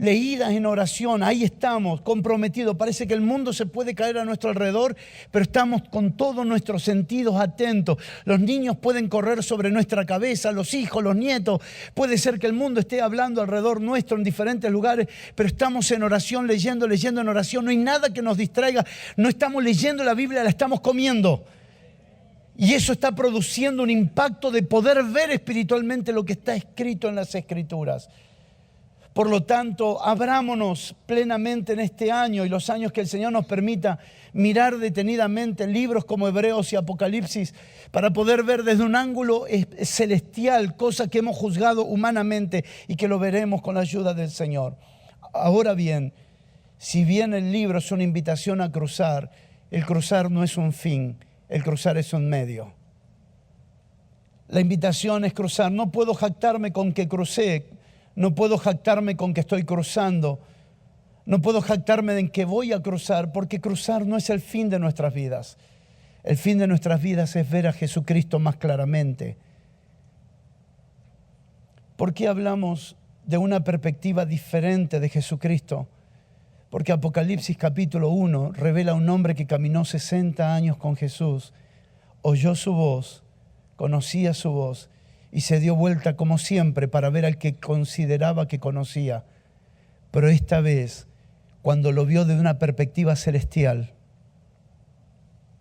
Leídas en oración, ahí estamos, comprometidos. Parece que el mundo se puede caer a nuestro alrededor, pero estamos con todos nuestros sentidos atentos. Los niños pueden correr sobre nuestra cabeza, los hijos, los nietos. Puede ser que el mundo esté hablando alrededor nuestro en diferentes lugares, pero estamos en oración, leyendo en oración. No hay nada que nos distraiga. No estamos leyendo la Biblia, la estamos comiendo. Y eso está produciendo un impacto de poder ver espiritualmente lo que está escrito en las Escrituras. Por lo tanto, abrámonos plenamente en este año y los años que el Señor nos permita mirar detenidamente libros como Hebreos y Apocalipsis para poder ver desde un ángulo celestial, cosa que hemos juzgado humanamente y que lo veremos con la ayuda del Señor. Ahora bien, si bien el libro es una invitación a cruzar, el cruzar no es un fin, el cruzar es un medio. La invitación es cruzar. No puedo jactarme con que crucé. No puedo jactarme con que estoy cruzando. No puedo jactarme de que voy a cruzar, porque cruzar no es el fin de nuestras vidas. El fin de nuestras vidas es ver a Jesucristo más claramente. ¿Por qué hablamos de una perspectiva diferente de Jesucristo? Porque Apocalipsis capítulo 1 revela a un hombre que caminó 60 años con Jesús, oyó su voz, conocía su voz y se dio vuelta como siempre para ver al que consideraba que conocía. Pero esta vez, cuando lo vio de una perspectiva celestial,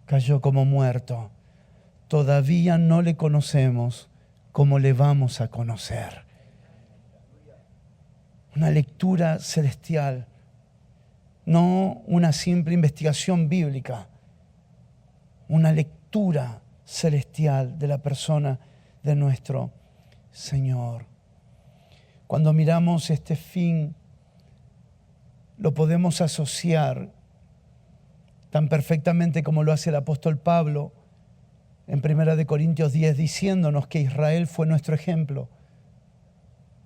cayó como muerto. Todavía no le conocemos como le vamos a conocer. Una lectura celestial, no una simple investigación bíblica, una lectura celestial de la persona de nuestro Señor. Cuando miramos este fin, lo podemos asociar tan perfectamente como lo hace el apóstol Pablo en 1 Corintios 10, diciéndonos que Israel fue nuestro ejemplo.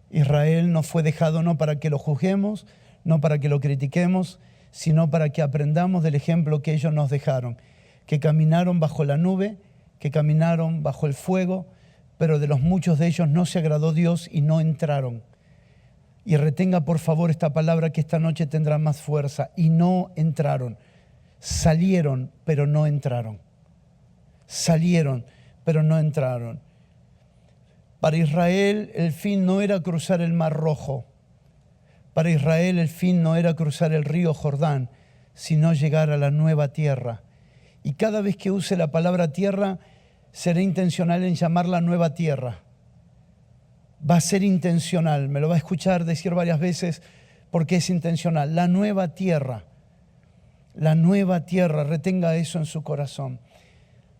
Israel no fue dejado no para que lo juzguemos, no para que lo critiquemos, sino para que aprendamos del ejemplo que ellos nos dejaron, que caminaron bajo la nube, que caminaron bajo el fuego, pero de los muchos de ellos no se agradó Dios y no entraron. Y retenga por favor esta palabra que esta noche tendrá más fuerza. Y no entraron. Salieron, pero no entraron. Salieron, pero no entraron. Para Israel el fin no era cruzar el Mar Rojo. Para Israel el fin no era cruzar el río Jordán, sino llegar a la nueva tierra. Y cada vez que use la palabra tierra, seré intencional en llamarla nueva tierra. Va a ser intencional, me lo va a escuchar decir varias veces porque es intencional. La nueva tierra, retenga eso en su corazón.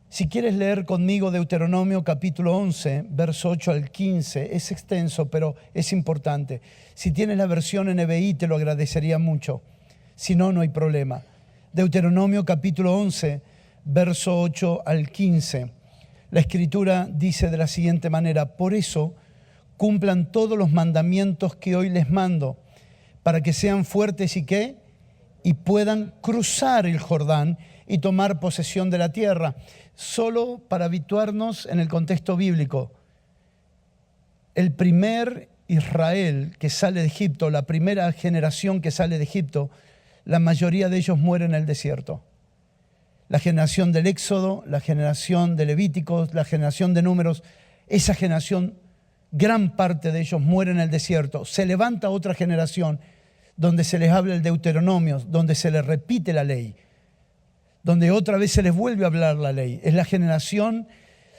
Si quieres leer conmigo Deuteronomio capítulo 11, verso 8 al 15, es extenso, pero es importante. Si tienes la versión NBI, te lo agradecería mucho. Si no, no hay problema. Deuteronomio capítulo 11, verso 8 al 15. La Escritura dice de la siguiente manera: por eso cumplan todos los mandamientos que hoy les mando, para que sean fuertes y ¿qué? Y puedan cruzar el Jordán y tomar posesión de la tierra. Solo para habituarnos en el contexto bíblico, el primer Israel que sale de Egipto, la primera generación que sale de Egipto, la mayoría de ellos mueren en el desierto. La generación del Éxodo, la generación de Levíticos, la generación de Números, esa generación, gran parte de ellos mueren en el desierto. Se levanta otra generación donde se les habla el Deuteronomio, donde se les repite la ley, donde otra vez se les vuelve a hablar la ley. Es la generación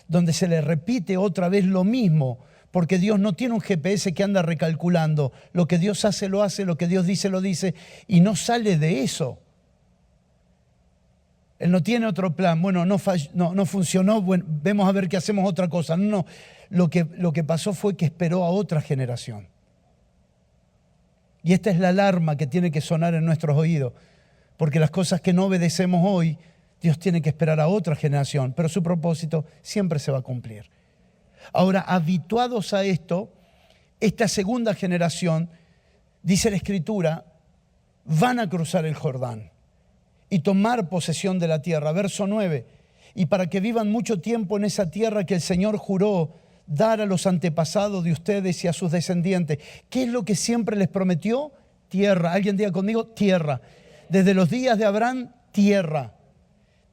donde se les repite otra vez lo mismo, porque Dios no tiene un GPS que anda recalculando. Lo que Dios hace, lo hace, lo que Dios dice, lo dice, y no sale de eso. Él no tiene otro plan. Bueno, no funcionó, bueno, vemos a ver qué hacemos otra cosa. No. Lo que pasó fue que esperó a otra generación. Y esta es la alarma que tiene que sonar en nuestros oídos. Porque las cosas que no obedecemos hoy, Dios tiene que esperar a otra generación. Pero su propósito siempre se va a cumplir. Ahora, habituados a esto, esta segunda generación, dice la Escritura, van a cruzar el Jordán y tomar posesión de la tierra. Verso 9. Y para que vivan mucho tiempo en esa tierra que el Señor juró dar a los antepasados de ustedes y a sus descendientes. ¿Qué es lo que siempre les prometió? Tierra. ¿Alguien diga conmigo? Tierra. Desde los días de Abraham, tierra.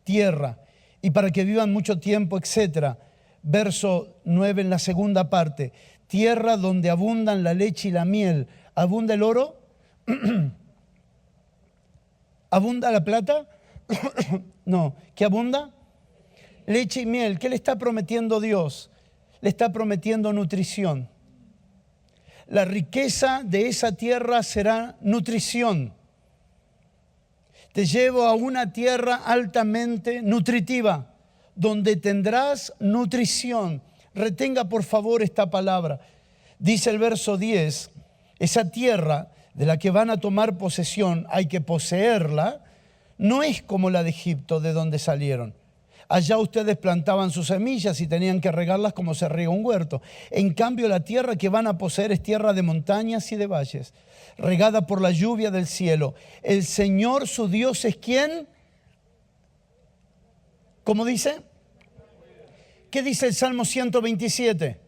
Tierra. Y para que vivan mucho tiempo, etcétera. Verso 9 en la segunda parte. Tierra donde abundan la leche y la miel. ¿Abunda el oro? ¿Abunda la plata? No. ¿Qué abunda? Leche y miel. ¿Qué le está prometiendo Dios? Le está prometiendo nutrición. La riqueza de esa tierra será nutrición. Te llevo a una tierra altamente nutritiva, donde tendrás nutrición. Retenga por favor esta palabra. Dice el verso 10, esa tierra de la que van a tomar posesión, hay que poseerla, no es como la de Egipto, de donde salieron. Allá ustedes plantaban sus semillas y tenían que regarlas como se riega un huerto. En cambio, la tierra que van a poseer es tierra de montañas y de valles, regada por la lluvia del cielo. El Señor su Dios es ¿quién? ¿Cómo dice? ¿Qué dice el Salmo 127?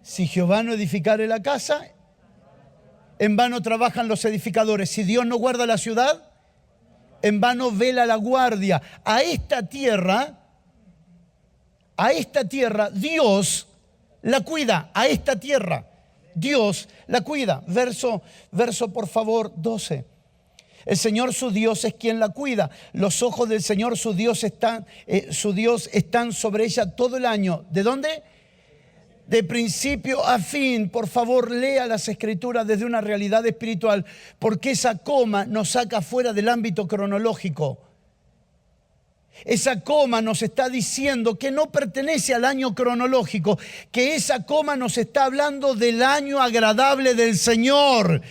Si Jehová no edificare la casa, en vano trabajan los edificadores. Si Dios no guarda la ciudad, en vano vela la guardia. A esta tierra Dios la cuida. A esta tierra Dios la cuida. Verso por favor 12. El Señor su Dios es quien la cuida. Los ojos del Señor su Dios están sobre ella todo el año. ¿De dónde? De principio a fin. Por favor, lea las Escrituras desde una realidad espiritual, porque esa coma nos saca fuera del ámbito cronológico. Esa coma nos está diciendo que no pertenece al año cronológico, que esa coma nos está hablando del año agradable del Señor.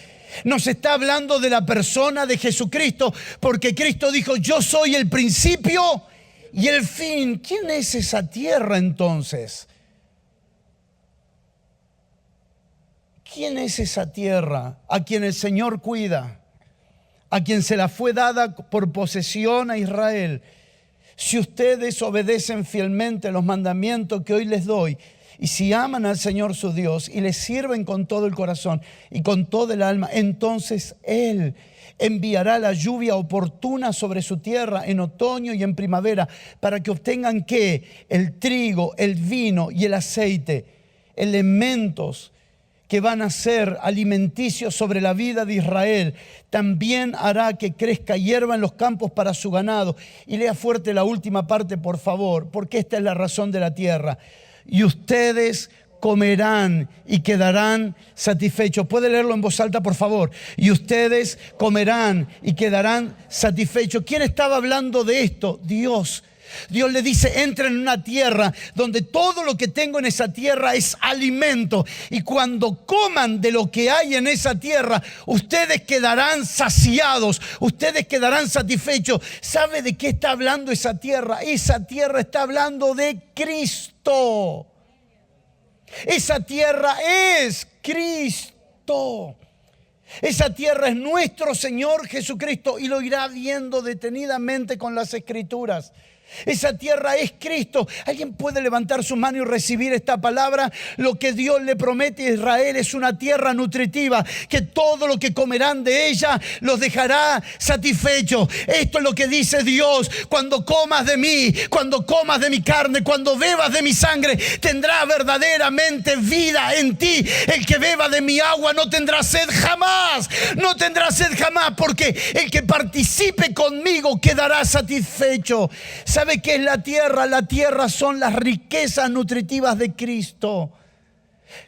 Nos está hablando de la persona de Jesucristo, porque Cristo dijo: yo soy el principio y el fin. ¿Quién es esa tierra entonces? ¿Quién es esa tierra a quien el Señor cuida? A quien se la fue dada por posesión a Israel. Si ustedes obedecen fielmente los mandamientos que hoy les doy, y si aman al Señor su Dios y le sirven con todo el corazón y con todo el alma, entonces Él enviará la lluvia oportuna sobre su tierra en otoño y en primavera, para que obtengan ¿qué? El trigo, el vino y el aceite, elementos que van a ser alimenticios sobre la vida de Israel. También hará que crezca hierba en los campos para su ganado. Y lea fuerte la última parte, por favor, porque esta es la razón de la tierra. Y ustedes comerán y quedarán satisfechos. ¿Puede leerlo en voz alta, por favor? Y ustedes comerán y quedarán satisfechos. ¿Quién estaba hablando de esto? Dios. Dios le dice: entren en una tierra donde todo lo que tengo en esa tierra es alimento, y cuando coman de lo que hay en esa tierra, ustedes quedarán saciados, ustedes quedarán satisfechos. ¿Sabe de qué está hablando esa tierra? Esa tierra está hablando de Cristo. Esa tierra es Cristo. Esa tierra es nuestro Señor Jesucristo, y lo irá viendo detenidamente con las Escrituras. Esa tierra es Cristo. ¿Alguien puede levantar su mano y recibir esta palabra? Lo que Dios le promete a Israel es una tierra nutritiva, que todo lo que comerán de ella los dejará satisfechos. Esto es lo que dice Dios: cuando comas de mí, cuando comas de mi carne, cuando bebas de mi sangre, tendrá verdaderamente vida en ti. El que beba de mi agua no tendrá sed jamás. No tendrá sed jamás, porque el que participe conmigo quedará satisfecho. ¿Sabe qué es la tierra? La tierra son las riquezas nutritivas de Cristo.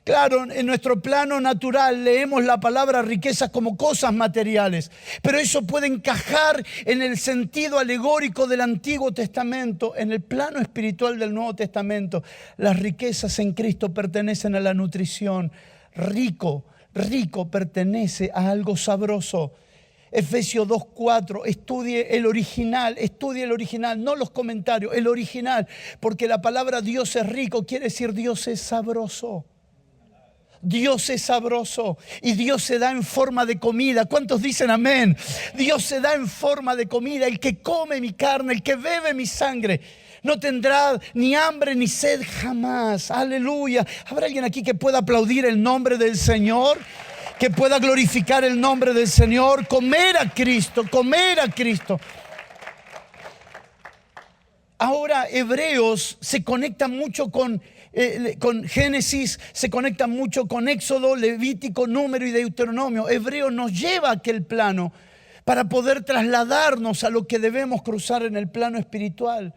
Claro, en nuestro plano natural leemos la palabra riquezas como cosas materiales, pero eso puede encajar en el sentido alegórico del Antiguo Testamento. En el plano espiritual del Nuevo Testamento, las riquezas en Cristo pertenecen a la nutrición. Rico pertenece a algo sabroso. Efesios 2:4, estudie el original, no los comentarios, el original, porque la palabra Dios es rico quiere decir Dios es sabroso. Dios es sabroso, y Dios se da en forma de comida. ¿Cuántos dicen amén? Dios se da en forma de comida. El que come mi carne, el que bebe mi sangre, no tendrá ni hambre ni sed jamás. Aleluya. ¿Habrá alguien aquí que pueda aplaudir el nombre del Señor? Que pueda glorificar el nombre del Señor. Comer a Cristo. Ahora Hebreos se conecta mucho con Génesis, se conecta mucho con Éxodo, Levítico, Número y Deuteronomio. Hebreos nos lleva a aquel plano para poder trasladarnos a lo que debemos cruzar en el plano espiritual.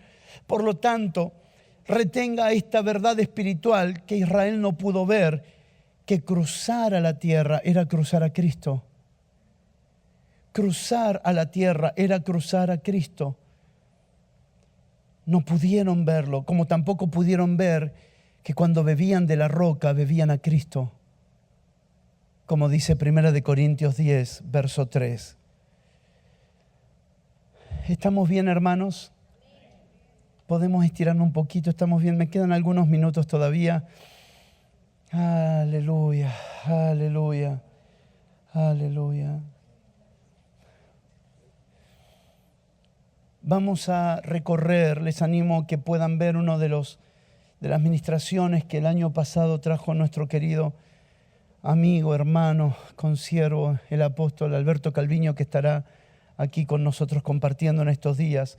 Por lo tanto, retenga esta verdad espiritual que Israel no pudo ver, que cruzar a la tierra era cruzar a Cristo. Cruzar a la tierra era cruzar a Cristo. No pudieron verlo, como tampoco pudieron ver que cuando bebían de la roca, bebían a Cristo. Como dice 1 Corintios 10, verso 3. ¿Estamos bien, hermanos? Podemos estirarnos un poquito, estamos bien. Me quedan algunos minutos todavía. Aleluya, aleluya, aleluya. Vamos a recorrer, les animo que puedan ver uno de las ministraciones que el año pasado trajo nuestro querido amigo, hermano, consiervo, el apóstol Alberto Calviño, que estará aquí con nosotros compartiendo en estos días,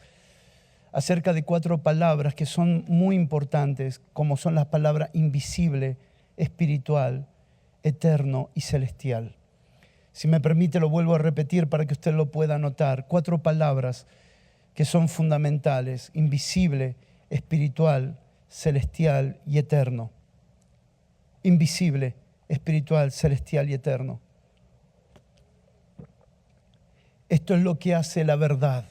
acerca de 4 palabras que son muy importantes, como son las palabras invisible, espiritual, eterno y celestial. Si me permite, lo vuelvo a repetir para que usted lo pueda notar. 4 palabras que son fundamentales: invisible, espiritual, celestial y eterno. Invisible, espiritual, celestial y eterno. Esto es lo que hace la verdad.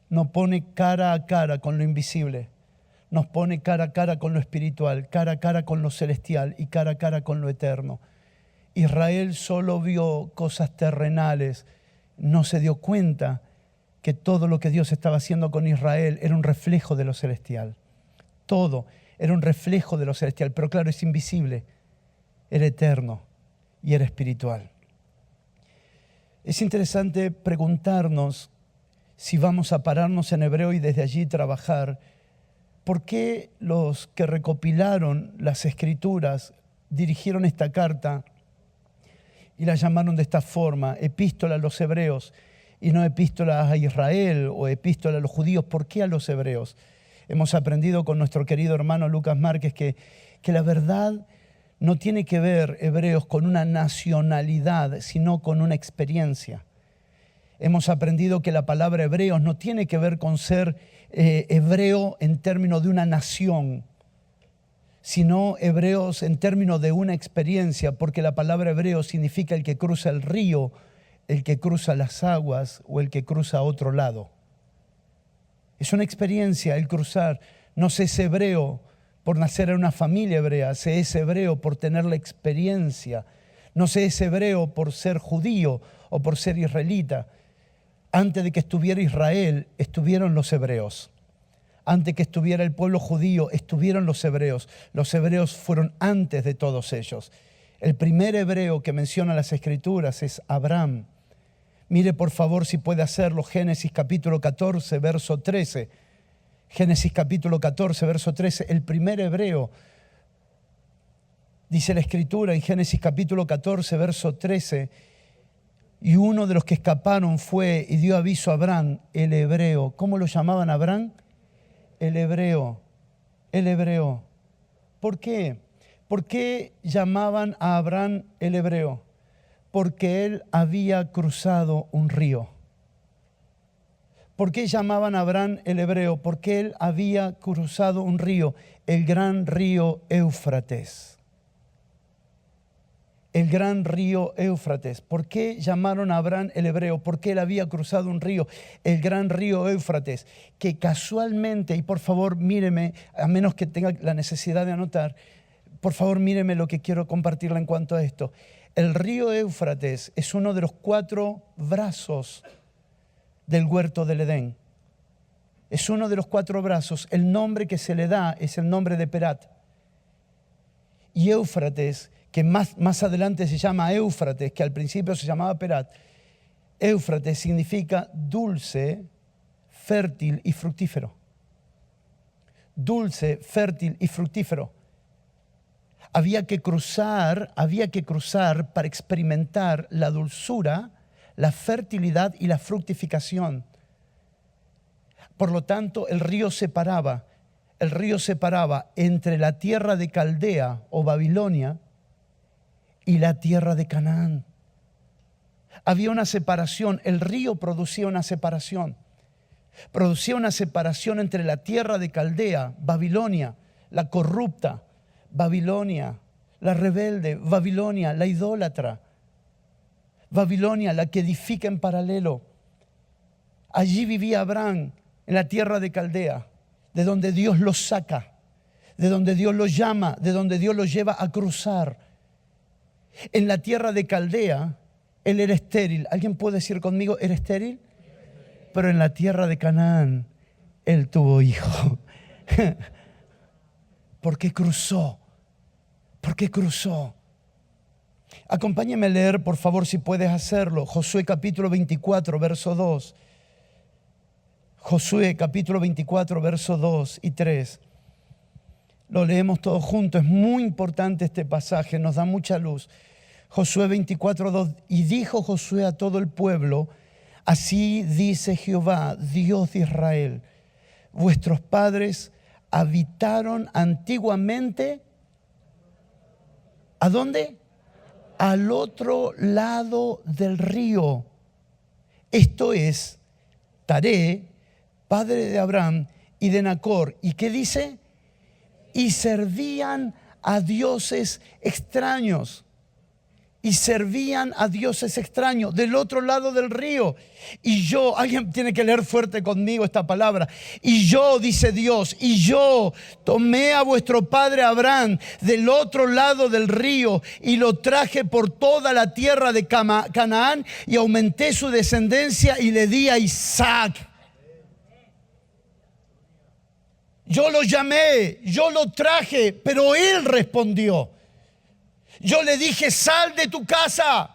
Nos pone cara a cara con lo invisible, nos pone cara a cara con lo espiritual, cara a cara con lo celestial y cara a cara con lo eterno. Israel solo vio cosas terrenales, no se dio cuenta que todo lo que Dios estaba haciendo con Israel era un reflejo de lo celestial. Todo era un reflejo de lo celestial, pero claro, es invisible, era eterno y era espiritual. Es interesante preguntarnos, si vamos a pararnos en hebreo y desde allí trabajar, ¿por qué los que recopilaron las Escrituras dirigieron esta carta y la llamaron de esta forma, epístola a los hebreos, y no epístola a Israel o epístola a los judíos? ¿Por qué a los hebreos? Hemos aprendido con nuestro querido hermano Lucas Márquez que la verdad no tiene que ver, hebreos, con una nacionalidad, sino con una experiencia. Hemos aprendido que la palabra hebreos no tiene que ver con ser hebreo en términos de una nación, sino hebreos en términos de una experiencia, porque la palabra hebreo significa el que cruza el río, el que cruza las aguas o el que cruza a otro lado. Es una experiencia el cruzar. No se es hebreo por nacer en una familia hebrea, se es hebreo por tener la experiencia. No se es hebreo por ser judío o por ser israelita. Antes de que estuviera Israel, estuvieron los hebreos. Antes que estuviera el pueblo judío, estuvieron los hebreos. Los hebreos fueron antes de todos ellos. El primer hebreo que menciona las Escrituras es Abraham. Mire por favor si puede hacerlo, Génesis capítulo 14, verso 13. Génesis capítulo 14, verso 13. El primer hebreo, dice la Escritura en Génesis capítulo 14, verso 13, y uno de los que escaparon fue y dio aviso a Abraham, el hebreo. ¿Cómo lo llamaban a Abraham? El hebreo, el hebreo. ¿Por qué? ¿Por qué llamaban a Abraham el hebreo? Porque él había cruzado un río. ¿Por qué llamaban a Abraham el hebreo? Porque él había cruzado un río, el gran río Éufrates. El gran río Éufrates. ¿Por qué llamaron a Abraham el hebreo? Porque él había cruzado un río, el gran río Éufrates, que casualmente, y por favor míreme, a menos que tenga la necesidad de anotar, por favor míreme lo que quiero compartirle en cuanto a esto. El río Éufrates es uno de los 4 brazos del huerto del Edén. Es uno de los 4 brazos. El nombre que se le da es el nombre de Perat. Y Éufrates, que más adelante se llama Éufrates, que al principio se llamaba Perat, Éufrates significa dulce, fértil y fructífero. Dulce, fértil y fructífero. Había que cruzar para experimentar la dulzura, la fertilidad y la fructificación. Por lo tanto, el río separaba entre la tierra de Caldea o Babilonia y la tierra de Canaán. Había una separación, el río producía una separación. Producía una separación entre la tierra de Caldea, Babilonia, la corrupta, Babilonia, la rebelde, Babilonia, la idólatra, Babilonia, la que edifica en paralelo. Allí vivía Abraham, en la tierra de Caldea, de donde Dios los saca, de donde Dios los llama, de donde Dios los lleva a cruzar. En la tierra de Caldea, él era estéril. ¿Alguien puede decir conmigo, era estéril? pero en la tierra de Canaán él tuvo hijo. Porque cruzó. Porque cruzó. Acompáñame a leer, por favor, si puedes hacerlo. Josué capítulo 24, verso 2. Josué capítulo 24, verso 2 y 3. Lo leemos todos juntos. Es muy importante este pasaje, nos da mucha luz. Josué 24, 2. Y dijo Josué a todo el pueblo: así dice Jehová, Dios de Israel: vuestros padres habitaron antiguamente, ¿a dónde? Al otro lado del río. Esto es Taré, padre de Abraham y de Nacor. ¿Y qué dice? Y servían a dioses extraños. Y servían a dioses extraños del otro lado del río. Y yo, alguien tiene que leer fuerte conmigo esta palabra. Y yo, dice Dios, y yo tomé a vuestro padre Abraham del otro lado del río y lo traje por toda la tierra de Canaán y aumenté su descendencia y le di a Isaac. Yo lo llamé, yo lo traje, pero él respondió. Yo le dije: sal de tu casa,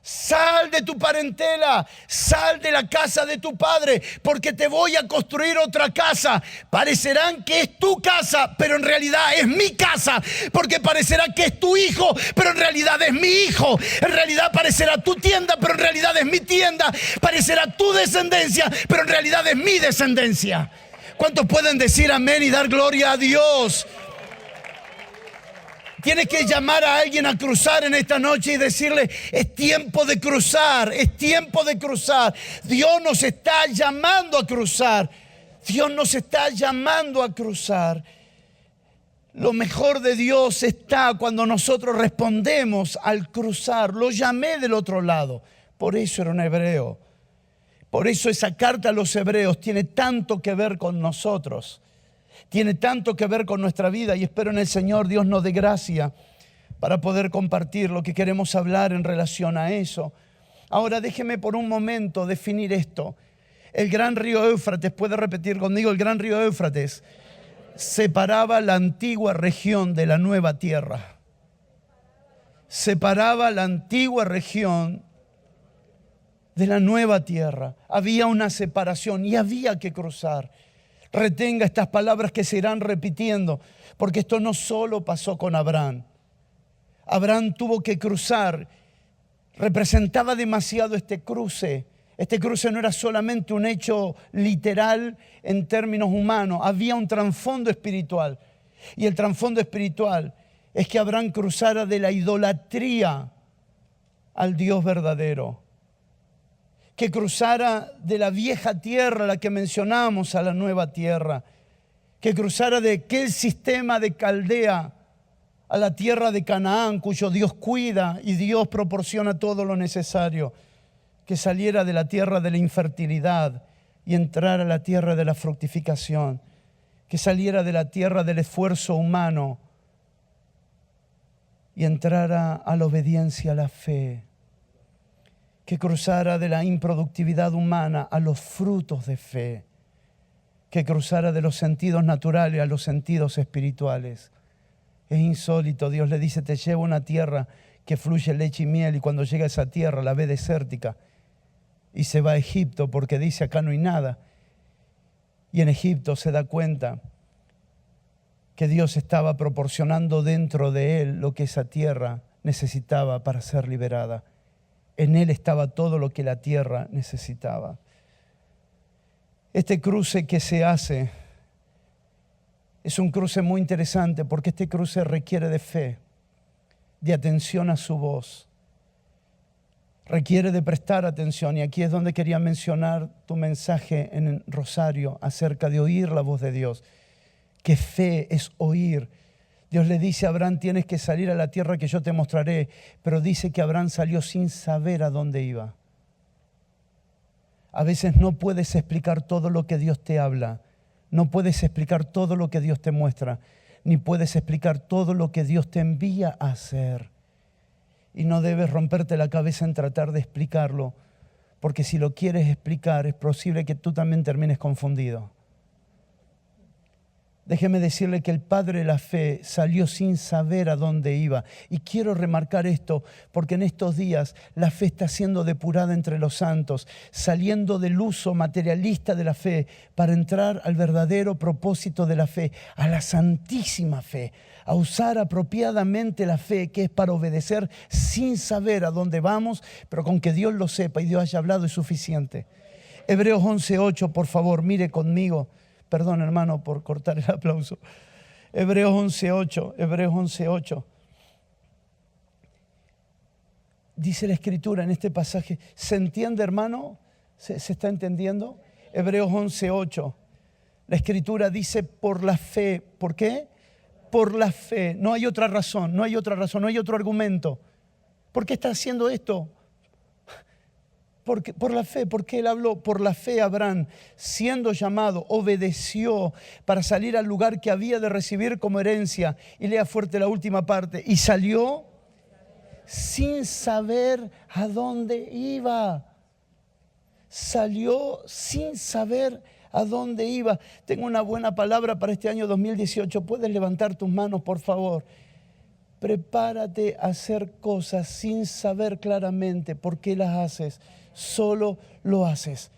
sal de tu parentela, sal de la casa de tu padre, porque te voy a construir otra casa. Parecerán que es tu casa, pero en realidad es mi casa. Porque parecerá que es tu hijo, pero en realidad es mi hijo. En realidad parecerá tu tienda, pero en realidad es mi tienda. Parecerá tu descendencia, pero en realidad es mi descendencia. ¿Cuántos pueden decir amén y dar gloria a Dios? Tienes que llamar a alguien a cruzar en esta noche y decirle: es tiempo de cruzar, es tiempo de cruzar. Dios nos está llamando a cruzar. Dios nos está llamando a cruzar. Lo mejor de Dios está cuando nosotros respondemos al cruzar. Lo llamé del otro lado. Por eso era un hebreo. Por eso esa carta a los hebreos tiene tanto que ver con nosotros. Tiene tanto que ver con nuestra vida, y espero en el Señor Dios nos dé gracia para poder compartir lo que queremos hablar en relación a eso. Ahora déjeme por un momento definir esto. El gran río Éufrates, ¿puede repetir conmigo? El gran río Éufrates separaba la antigua región de la nueva tierra. Separaba la antigua región de la nueva tierra. Había una separación y había que cruzar. Retenga estas palabras que se irán repitiendo, porque esto no solo pasó con Abraham. Abraham tuvo que cruzar. Representaba demasiado este cruce. Este cruce no era solamente un hecho literal en términos humanos. Había un trasfondo espiritual. Y el trasfondo espiritual es que Abraham cruzara de la idolatría al Dios verdadero. Que cruzara de la vieja tierra, la que mencionamos, a la nueva tierra. Que cruzara de aquel sistema de Caldea a la tierra de Canaán, cuyo Dios cuida y Dios proporciona todo lo necesario. Que saliera de la tierra de la infertilidad y entrara a la tierra de la fructificación. Que saliera de la tierra del esfuerzo humano y entrara a la obediencia, a la fe. Que cruzara de la improductividad humana a los frutos de fe. Que cruzara de los sentidos naturales a los sentidos espirituales. Es insólito. Dios le dice: te llevo a una tierra que fluye leche y miel, y cuando llega a esa tierra la ve desértica y se va a Egipto porque dice: acá no hay nada. Y en Egipto se da cuenta que Dios estaba proporcionando dentro de él lo que esa tierra necesitaba para ser liberada. En él estaba todo lo que la tierra necesitaba. Este cruce que se hace es un cruce muy interesante, porque este cruce requiere de fe, de atención a su voz. Requiere de prestar atención, y aquí es donde quería mencionar tu mensaje en Rosario acerca de oír la voz de Dios. Que fe es oír. Dios le dice a Abraham: tienes que salir a la tierra que yo te mostraré. Pero dice que Abraham salió sin saber a dónde iba. A veces no puedes explicar todo lo que Dios te habla. No puedes explicar todo lo que Dios te muestra. Ni puedes explicar todo lo que Dios te envía a hacer. Y no debes romperte la cabeza en tratar de explicarlo. porque si lo quieres explicar es posible que tú también termines confundido. Déjeme decirle que el padre de la fe salió sin saber a dónde iba. Y quiero remarcar esto porque en estos días la fe está siendo depurada entre los santos, saliendo del uso materialista de la fe para entrar al verdadero propósito de la fe, a la santísima fe, a usar apropiadamente la fe, que es para obedecer sin saber a dónde vamos, pero con que Dios lo sepa y Dios haya hablado es suficiente. Hebreos 11:8, por favor, mire conmigo. Perdón, hermano, por cortar el aplauso. Hebreos 11:8. Dice la Escritura en este pasaje. ¿Se entiende, hermano? ¿Se está entendiendo? Hebreos 11:8. La Escritura dice por la fe. ¿Por qué? Por la fe. No hay otra razón, no hay otro argumento. ¿Por qué está haciendo esto? Por la fe, porque él habló, por la fe Abraham, siendo llamado, obedeció para salir al lugar que había de recibir como herencia. Y lea fuerte la última parte. Y salió sin saber a dónde iba. Salió sin saber a dónde iba. Tengo una buena palabra para este año 2018. ¿Puedes levantar tus manos, por favor? Prepárate a hacer cosas sin saber claramente por qué las haces. Solo lo haces.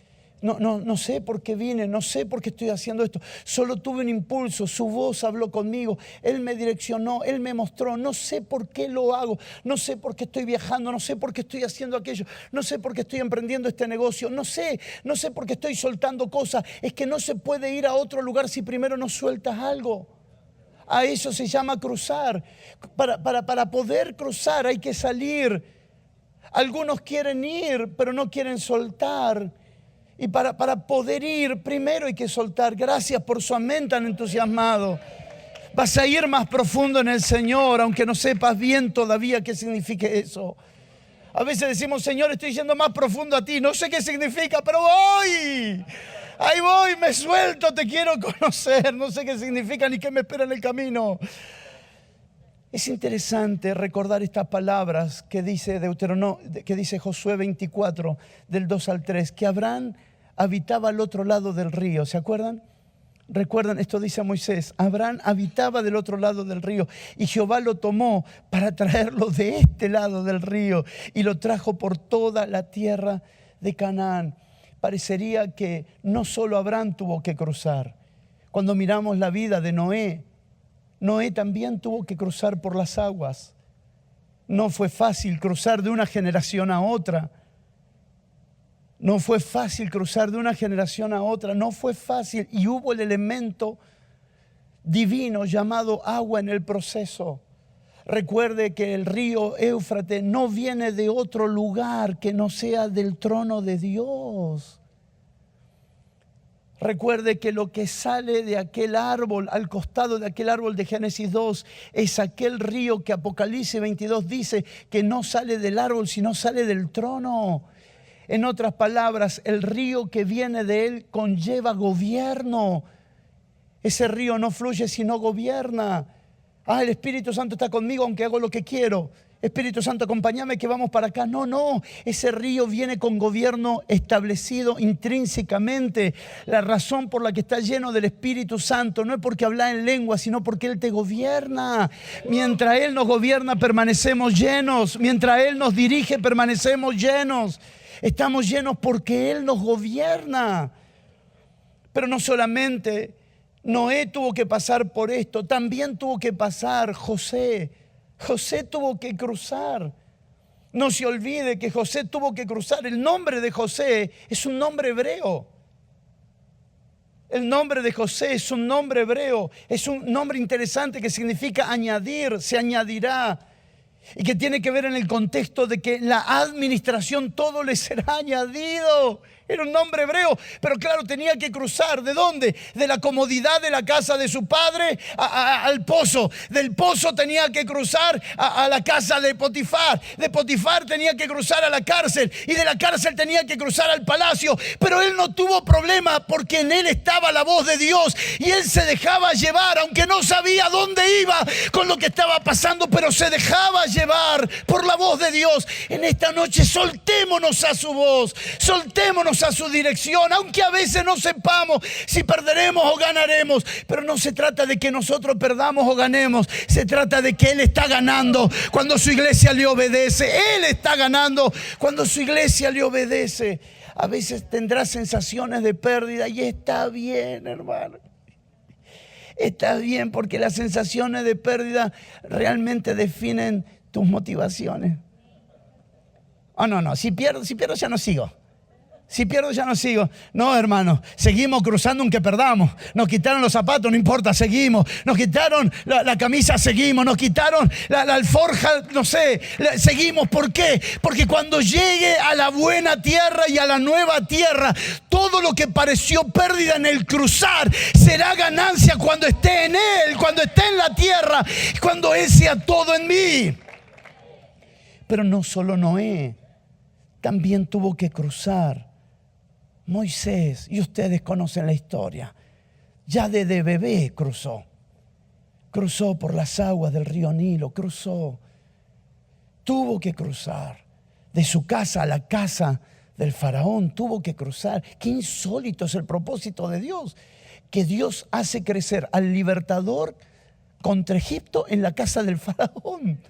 No sé por qué vine, no sé por qué estoy haciendo esto. Solo tuve un impulso, su voz habló conmigo, Él me direccionó, Él me mostró. No sé por qué lo hago, no sé por qué estoy viajando, no sé por qué estoy haciendo aquello, no sé por qué estoy emprendiendo este negocio, no sé por qué estoy soltando cosas. Es que no se puede ir a otro lugar si primero no sueltas algo. A eso se llama cruzar. Para poder cruzar hay que salir. Algunos quieren ir, pero no quieren soltar. Y para poder ir, primero hay que soltar. Gracias por su amén tan entusiasmado. Vas a ir más profundo en el Señor, aunque no sepas bien todavía qué significa eso. A veces decimos, Señor, estoy yendo más profundo a ti. No sé qué significa, pero voy. Ahí voy, me suelto, te quiero conocer. No sé qué significa ni qué me espera en el camino. Es interesante recordar estas palabras que dice que dice Josué 24, del 2 al 3, que Abraham habitaba al otro lado del río. ¿Se acuerdan? Recuerdan, esto dice Moisés, Abraham habitaba del otro lado del río y Jehová lo tomó para traerlo de este lado del río y lo trajo por toda la tierra de Canaán. Parecería que no solo Abraham tuvo que cruzar. Cuando miramos la vida de Noé también tuvo que cruzar por las aguas. No fue fácil cruzar de una generación a otra. No fue fácil cruzar de una generación a otra. No fue fácil. Y hubo el elemento divino llamado agua en el proceso. Recuerde que el río Éufrates no viene de otro lugar que no sea del trono de Dios. Recuerde que lo que sale de aquel árbol, al costado de aquel árbol de Génesis 2, es aquel río que Apocalipsis 22 dice que no sale del árbol, sino sale del trono. En otras palabras, el río que viene de él conlleva gobierno. Ese río no fluye si no gobierna. El Espíritu Santo está conmigo aunque hago lo que quiero. Espíritu Santo, acompáñame que vamos para acá. No, ese río viene con gobierno establecido intrínsecamente. La razón por la que está lleno del Espíritu Santo no es porque habla en lengua, sino porque Él te gobierna. Mientras Él nos gobierna, permanecemos llenos. Mientras Él nos dirige, permanecemos llenos. Estamos llenos porque Él nos gobierna. Pero no solamente Noé tuvo que pasar por esto, también tuvo que pasar José. José tuvo que cruzar. No se olvide que José tuvo que cruzar. El nombre de José es un nombre hebreo. El nombre de José es un nombre hebreo. Es un nombre interesante que significa añadir, se añadirá. Y que tiene que ver en el contexto de que la administración todo le será añadido. Era un nombre hebreo, pero claro, tenía que cruzar. ¿De dónde? De la comodidad de la casa de su padre al pozo. Del pozo tenía que cruzar a la casa de Potifar. De Potifar tenía que cruzar a la cárcel. Y de la cárcel tenía que cruzar al palacio. Pero él no tuvo problema porque en él estaba la voz de Dios. Y él se dejaba llevar, aunque no sabía dónde iba con lo que estaba pasando, pero se dejaba llevar por la voz de Dios. En esta noche soltémonos a su voz, soltémonos a su dirección, aunque a veces no sepamos si perderemos o ganaremos. Pero no se trata de que nosotros perdamos o ganemos, se trata de que Él está ganando cuando su iglesia le obedece. Él está ganando cuando su iglesia le obedece. A veces tendrás sensaciones de pérdida y está bien, hermano. Está bien, porque las sensaciones de pérdida realmente definen tus motivaciones. Oh, no, si pierdo ya no sigo. Si pierdo ya no sigo. No, hermano, seguimos cruzando aunque perdamos. Nos quitaron los zapatos, no importa, seguimos. Nos quitaron la camisa, seguimos. Nos quitaron la alforja, no sé, seguimos. ¿Por qué? Porque cuando llegue a la buena tierra y a la nueva tierra, todo lo que pareció pérdida en el cruzar será ganancia cuando esté en Él, cuando esté en la tierra, cuando Él sea todo en mí. Pero no solo Noé, también tuvo que cruzar Moisés, y ustedes conocen la historia. Ya desde bebé cruzó por las aguas del río Nilo, tuvo que cruzar de su casa a la casa del faraón, tuvo que cruzar. Qué insólito es el propósito de Dios, que Dios hace crecer al libertador contra Egipto en la casa del faraón.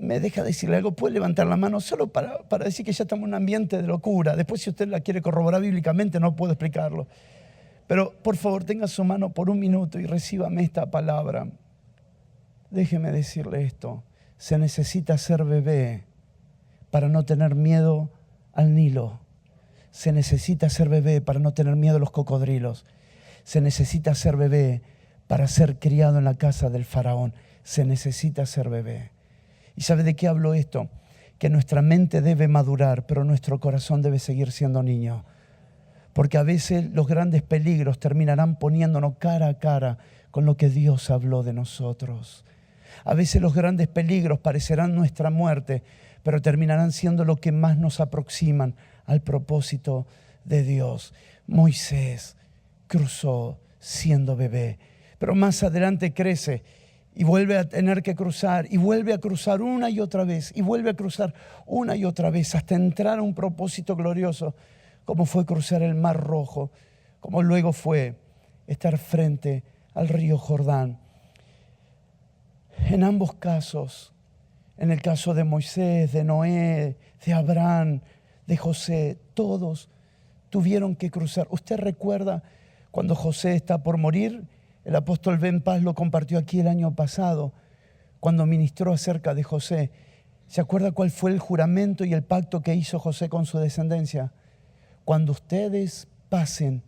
Me deja decirle algo, puede levantar la mano solo para decir que ya estamos en un ambiente de locura. Después, si usted la quiere corroborar bíblicamente, no puedo explicarlo. Pero por favor, tenga su mano por un minuto y recíbame esta palabra. Déjeme decirle esto. Se necesita ser bebé para no tener miedo al Nilo. Se necesita ser bebé para no tener miedo a los cocodrilos. Se necesita ser bebé para ser criado en la casa del faraón. Se necesita ser bebé. ¿Y sabe de qué hablo esto? Que nuestra mente debe madurar, pero nuestro corazón debe seguir siendo niño. Porque a veces los grandes peligros terminarán poniéndonos cara a cara con lo que Dios habló de nosotros. A veces los grandes peligros parecerán nuestra muerte, pero terminarán siendo lo que más nos aproximan al propósito de Dios. Moisés cruzó siendo bebé, pero más adelante crece y vuelve a tener que cruzar, y vuelve a cruzar una y otra vez, y vuelve a cruzar una y otra vez, hasta entrar a un propósito glorioso, como fue cruzar el Mar Rojo, como luego fue estar frente al río Jordán. En ambos casos, en el caso de Moisés, de Noé, de Abraham, de José, todos tuvieron que cruzar. ¿Usted recuerda cuando José está por morir? El apóstol Ben Paz lo compartió aquí el año pasado, cuando ministró acerca de José. ¿Se acuerda cuál fue el juramento y el pacto que hizo José con su descendencia? Cuando ustedes pasen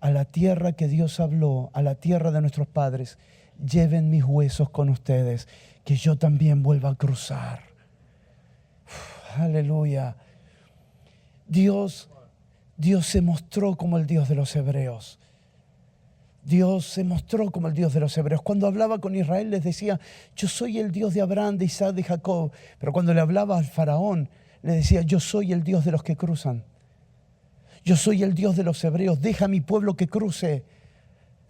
a la tierra que Dios habló, a la tierra de nuestros padres, lleven mis huesos con ustedes, que yo también vuelva a cruzar. Aleluya. Dios se mostró como el Dios de los hebreos. Dios se mostró como el Dios de los hebreos. Cuando hablaba con Israel les decía, yo soy el Dios de Abraham, de Isaac, de Jacob. Pero cuando le hablaba al faraón, le decía, yo soy el Dios de los que cruzan. Yo soy el Dios de los hebreos. Deja a mi pueblo que cruce.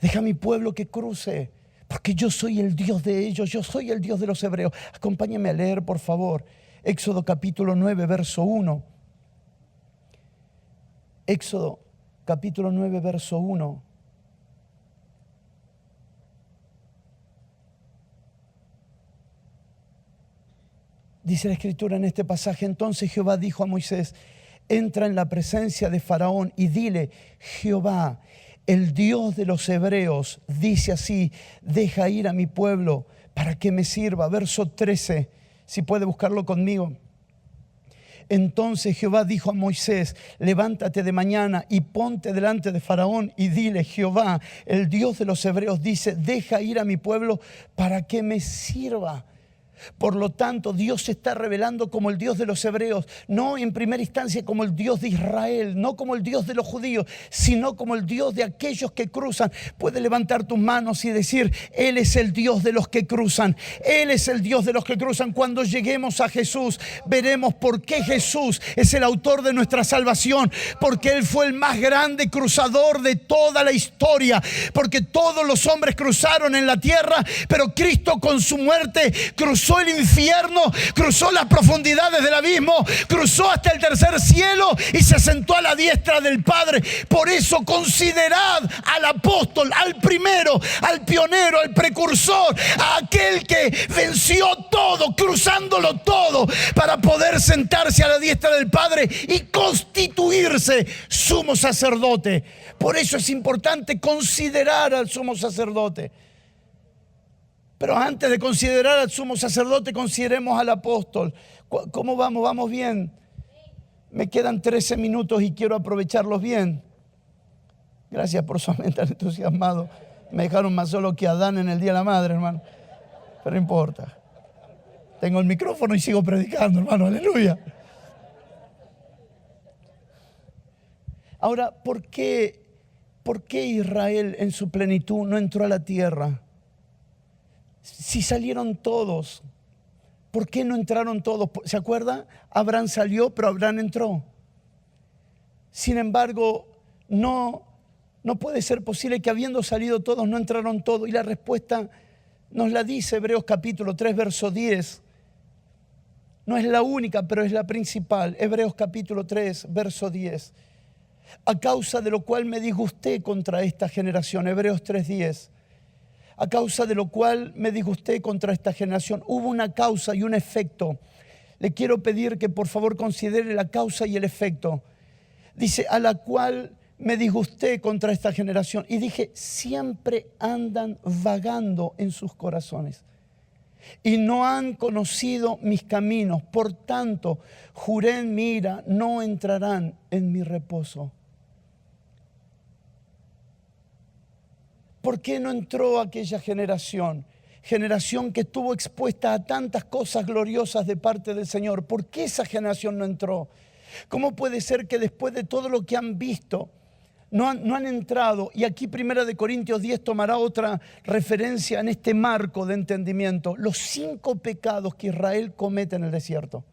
Deja a mi pueblo que cruce. Porque yo soy el Dios de ellos. Yo soy el Dios de los hebreos. Acompáñame a leer, por favor. Éxodo capítulo 9, verso 1. Éxodo capítulo 9, verso 1. Dice la Escritura en este pasaje, entonces Jehová dijo a Moisés, entra en la presencia de Faraón y dile, Jehová, el Dios de los hebreos, dice así, deja ir a mi pueblo para que me sirva. Verso 13, si puede buscarlo conmigo. Entonces Jehová dijo a Moisés, levántate de mañana y ponte delante de Faraón y dile, Jehová, el Dios de los hebreos, dice, deja ir a mi pueblo para que me sirva. Por lo tanto, Dios se está revelando como el Dios de los hebreos, no en primera instancia como el Dios de Israel, no como el Dios de los judíos, sino como el Dios de aquellos que cruzan. Puedes levantar tus manos y decir: Él es el Dios de los que cruzan. Él es el Dios de los que cruzan. Cuando lleguemos a Jesús, veremos por qué Jesús es el autor de nuestra salvación. Porque Él fue el más grande cruzador de toda la historia. Porque todos los hombres cruzaron en la tierra, pero Cristo con su muerte cruzó el infierno, cruzó las profundidades del abismo, cruzó hasta el tercer cielo y se sentó a la diestra del Padre. Por eso considerad al apóstol, al primero, al pionero, al precursor, a aquel que venció todo, cruzándolo todo, para poder sentarse a la diestra del Padre y constituirse sumo sacerdote. Por eso es importante considerar al sumo sacerdote. Pero antes de considerar al sumo sacerdote, consideremos al apóstol. ¿Cómo vamos? ¿Vamos bien? Me quedan 13 minutos y quiero aprovecharlos bien. Gracias por su mente tan entusiasmado. Me dejaron más solo que Adán en el Día de la Madre, hermano. Pero no importa. Tengo el micrófono y sigo predicando, hermano. Aleluya. Ahora, ¿por qué Israel en su plenitud no entró a la tierra? Si salieron todos, ¿por qué no entraron todos? ¿Se acuerda? Abraham salió, pero Abraham entró. Sin embargo, no puede ser posible que habiendo salido todos, no entraron todos. Y la respuesta nos la dice Hebreos capítulo 3, verso 10. No es la única, pero es la principal. Hebreos capítulo 3, verso 10. A causa de lo cual me disgusté contra esta generación. Hebreos 3, 10. A causa de lo cual me disgusté contra esta generación. Hubo una causa y un efecto. Le quiero pedir que por favor considere la causa y el efecto. Dice: a la cual me disgusté contra esta generación. Y dije: siempre andan vagando en sus corazones. Y no han conocido mis caminos. Por tanto, juré en mi ira: no entrarán en mi reposo. ¿Por qué no entró aquella generación? Generación que estuvo expuesta a tantas cosas gloriosas de parte del Señor. ¿Por qué esa generación no entró? ¿Cómo puede ser que después de todo lo que han visto no han entrado? Y aquí 1 Corintios 10 tomará otra referencia en este marco de entendimiento. Los 5 pecados que Israel comete en el desierto.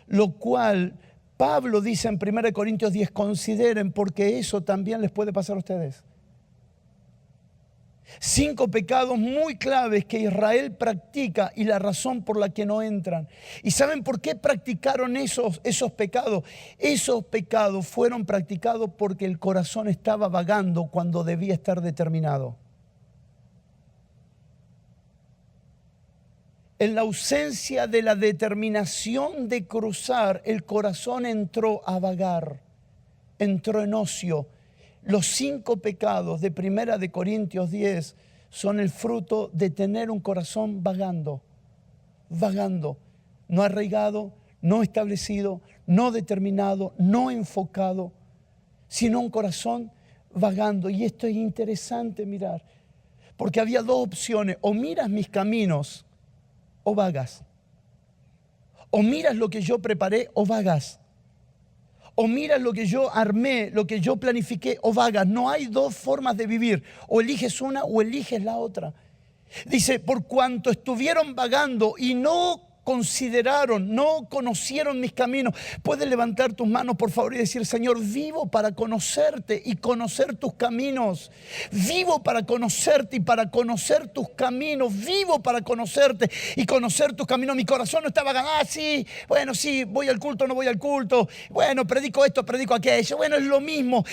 Lo cual Pablo dice en 1 Corintios 10, consideren, porque eso también les puede pasar a ustedes. 5 pecados muy claves que Israel practica y la razón por la que no entran. ¿Y saben por qué practicaron esos pecados? Esos pecados fueron practicados porque el corazón estaba vagando cuando debía estar determinado. En la ausencia de la determinación de cruzar, el corazón entró a vagar, entró en ocio. Los 5 pecados de 1 Corintios 10 son el fruto de tener un corazón vagando, no arraigado, no establecido, no determinado, no enfocado, sino un corazón vagando. Y esto es interesante mirar, porque había 2 opciones: o miras mis caminos o vagas, o miras lo que yo preparé o vagas. O miras lo que yo armé, lo que yo planifiqué, o vagas. No hay 2 formas de vivir. O eliges una o eliges la otra. Dice: por cuanto estuvieron vagando y no consideraron, no conocieron mis caminos. Puedes levantar tus manos, por favor, y decir: Señor, vivo para conocerte y conocer tus caminos. Vivo para conocerte y para conocer tus caminos. Vivo para conocerte y conocer tus caminos. Mi corazón no está vagando. Sí, bueno, sí, voy al culto, no voy al culto. Bueno, predico esto, predico aquello. Bueno, es lo mismo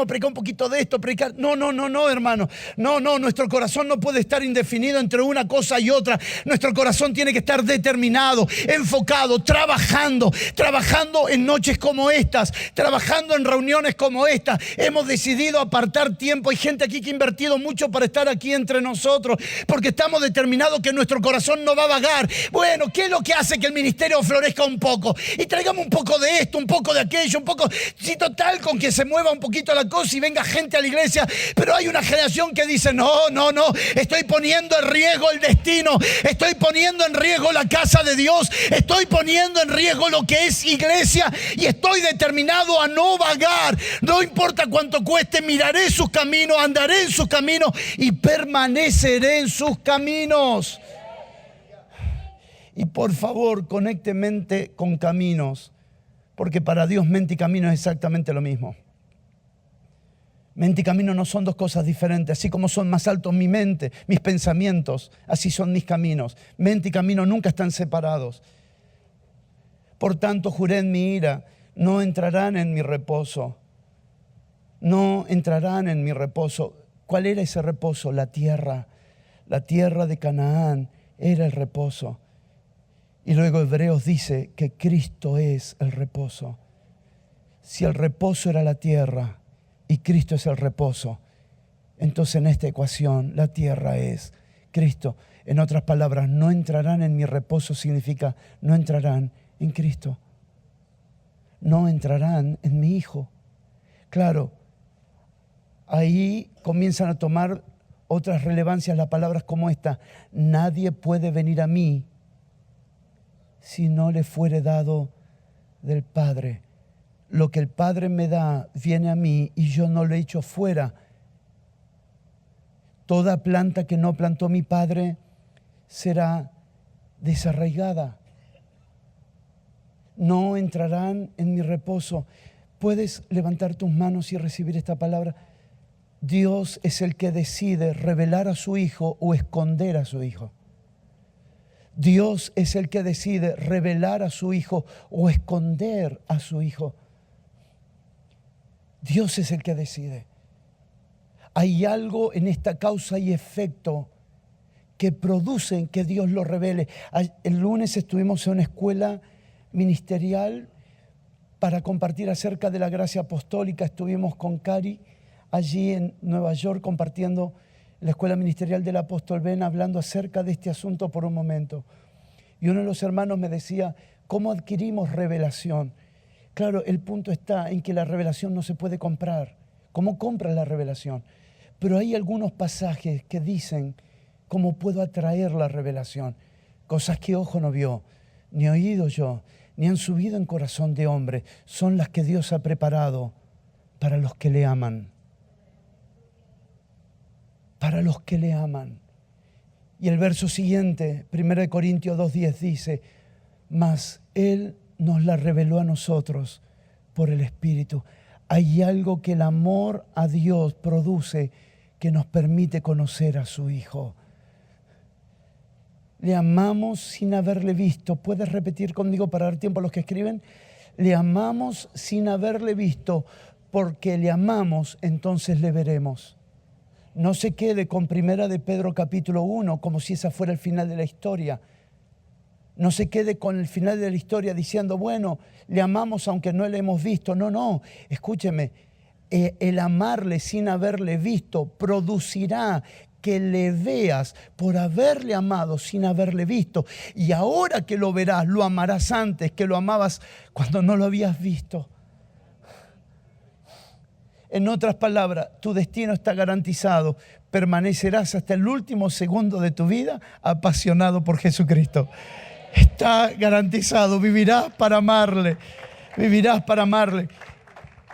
predicar un poquito de esto, predicar. No, hermano. No, nuestro corazón no puede estar indefinido entre una cosa y otra. Nuestro corazón tiene que estar determinado determinado, enfocado, trabajando en noches como estas, trabajando en reuniones como esta. Hemos decidido apartar tiempo. Hay gente aquí que ha invertido mucho para estar aquí entre nosotros, porque estamos determinados que nuestro corazón no va a vagar. Bueno, ¿qué es lo que hace que el ministerio florezca un poco? Y traigamos un poco de esto, un poco de aquello, un poco, sí, total, con que se mueva un poquito la cosa y venga gente a la iglesia. Pero hay una generación que dice, no, estoy poniendo en riesgo el destino, estoy poniendo en riesgo la casa de Dios, estoy poniendo en riesgo lo que es iglesia y estoy determinado a no vagar. No importa cuánto cueste, miraré sus caminos, andaré en sus caminos y permaneceré en sus caminos. Y por favor, conecte mente con caminos, porque para Dios mente y camino es exactamente lo mismo. Mente y camino no son dos cosas diferentes. Así como son más altos mi mente, mis pensamientos, así son mis caminos. Mente y camino nunca están separados. Por tanto, juré en mi ira, no entrarán en mi reposo. No entrarán en mi reposo. ¿Cuál era ese reposo? La tierra de Canaán era el reposo. Y luego Hebreos dice que Cristo es el reposo. Si el reposo era la tierra y Cristo es el reposo, entonces en esta ecuación la tierra es Cristo. En otras palabras, no entrarán en mi reposo significa no entrarán en Cristo. No entrarán en mi Hijo. Claro, ahí comienzan a tomar otras relevancias las palabras como esta. Nadie puede venir a mí si no le fuere dado del Padre. Lo que el Padre me da viene a mí y yo no lo echo fuera. Toda planta que no plantó mi Padre será desarraigada. No entrarán en mi reposo. ¿Puedes levantar tus manos y recibir esta palabra? Dios es el que decide revelar a su Hijo o esconder a su Hijo. Dios es el que decide revelar a su Hijo o esconder a su Hijo. Dios es el que decide. Hay algo en esta causa y efecto que producen que Dios lo revele. El lunes estuvimos en una escuela ministerial para compartir acerca de la gracia apostólica. Estuvimos con Cari allí en Nueva York compartiendo la escuela ministerial del apóstol Ben, hablando acerca de este asunto por un momento. Y uno de los hermanos me decía, ¿cómo adquirimos revelación? Claro, el punto está en que la revelación no se puede comprar. ¿Cómo compras la revelación? Pero hay algunos pasajes que dicen cómo puedo atraer la revelación. Cosas que ojo no vio, ni oído yo, ni han subido en corazón de hombre. Son las que Dios ha preparado para los que le aman. Para los que le aman. Y el verso siguiente, 1 Corintios 2:10 dice, mas Él nos la reveló a nosotros por el Espíritu. Hay algo que el amor a Dios produce que nos permite conocer a su Hijo. Le amamos sin haberle visto. ¿Puedes repetir conmigo para dar tiempo a los que escriben? Le amamos sin haberle visto, porque le amamos, entonces le veremos. No se quede con 1 de Pedro capítulo 1 como si esa fuera el final de la historia. No se quede con el final de la historia diciendo, bueno, le amamos aunque no le hemos visto. No, escúcheme, el amarle sin haberle visto producirá que le veas por haberle amado sin haberle visto. Y ahora que lo verás, lo amarás antes que lo amabas cuando no lo habías visto. En otras palabras, tu destino está garantizado. Permanecerás hasta el último segundo de tu vida apasionado por Jesucristo. Está garantizado. Vivirás para amarle. Vivirás para amarle.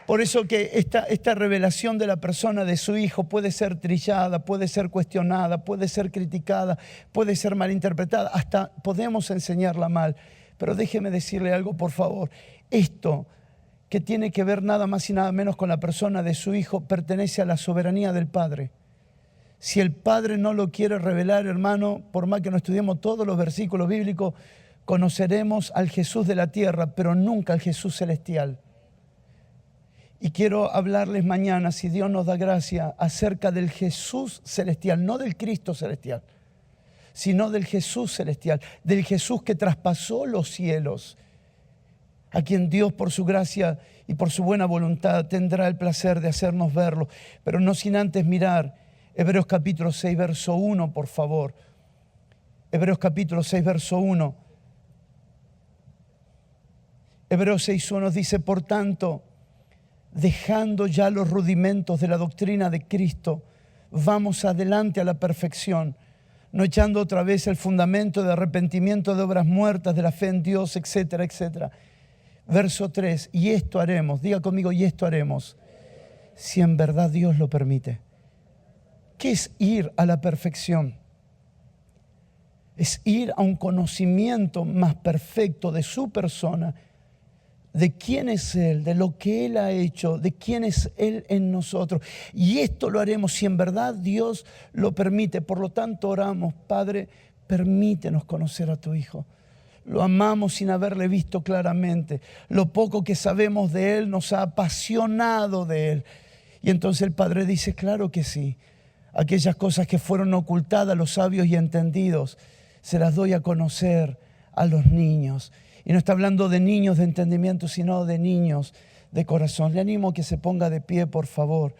Por eso que esta revelación de la persona de su Hijo puede ser trillada, puede ser cuestionada, puede ser criticada, puede ser malinterpretada. Hasta podemos enseñarla mal. Pero déjeme decirle algo, por favor. Esto que tiene que ver nada más y nada menos con la persona de su Hijo, pertenece a la soberanía del Padre. Si el Padre no lo quiere revelar, hermano, por más que no estudiemos todos los versículos bíblicos, conoceremos al Jesús de la tierra, pero nunca al Jesús celestial. Y quiero hablarles mañana, si Dios nos da gracia, acerca del Jesús celestial, no del Cristo celestial. sino del Jesús celestial, del Jesús que traspasó los cielos, a quien Dios por su gracia y por su buena voluntad tendrá el placer de hacernos verlo, pero no sin antes mirar Hebreos capítulo 6, verso 1, por favor. Hebreos capítulo 6, verso 1. Hebreos 6, 1 dice, por tanto, dejando ya los rudimentos de la doctrina de Cristo, vamos adelante a la perfección, no echando otra vez el fundamento de arrepentimiento de obras muertas, de la fe en Dios, etcétera, etcétera. Verso 3, y esto haremos, diga conmigo, y esto haremos, si en verdad Dios lo permite. ¿Qué es ir a la perfección? Es ir a un conocimiento más perfecto de su persona, de quién es Él, de lo que Él ha hecho, de quién es Él en nosotros. Y esto lo haremos si en verdad Dios lo permite. Por lo tanto, oramos, Padre, permítenos conocer a tu Hijo. Lo amamos sin haberle visto claramente. Lo poco que sabemos de Él nos ha apasionado de Él. Y entonces el Padre dice, claro que sí. Aquellas cosas que fueron ocultadas a los sabios y entendidos, se las doy a conocer a los niños. Y no está hablando de niños de entendimiento, sino de niños de corazón. Le animo a que se ponga de pie, por favor,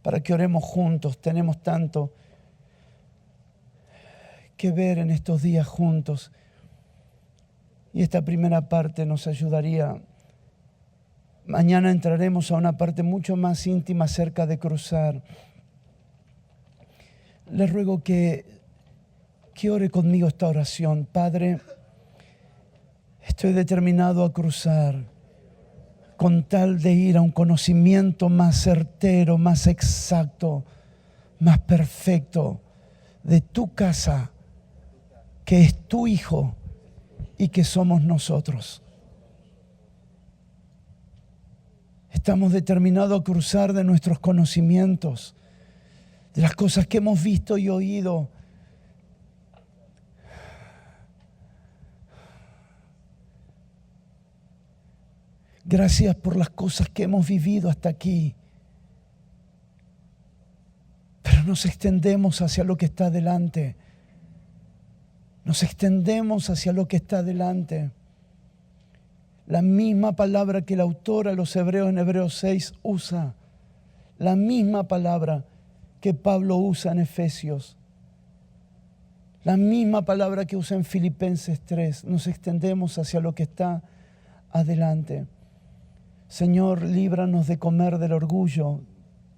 para que oremos juntos. Tenemos tanto que ver en estos días juntos. Y esta primera parte nos ayudaría. Mañana entraremos a una parte mucho más íntima acerca de cruzar. Le ruego que ore conmigo esta oración. Padre, estoy determinado a cruzar con tal de ir a un conocimiento más certero, más exacto, más perfecto de tu casa, que es tu Hijo y que somos nosotros. Estamos determinados a cruzar de nuestros conocimientos, de las cosas que hemos visto y oído. Gracias por las cosas que hemos vivido hasta aquí. Pero nos extendemos hacia lo que está delante. Nos extendemos hacia lo que está delante. La misma palabra que el autor a los hebreos en Hebreos 6 usa. La misma palabra que Pablo usa en Efesios. La misma palabra que usa en Filipenses 3. Nos extendemos hacia lo que está adelante. Señor, líbranos de comer del orgullo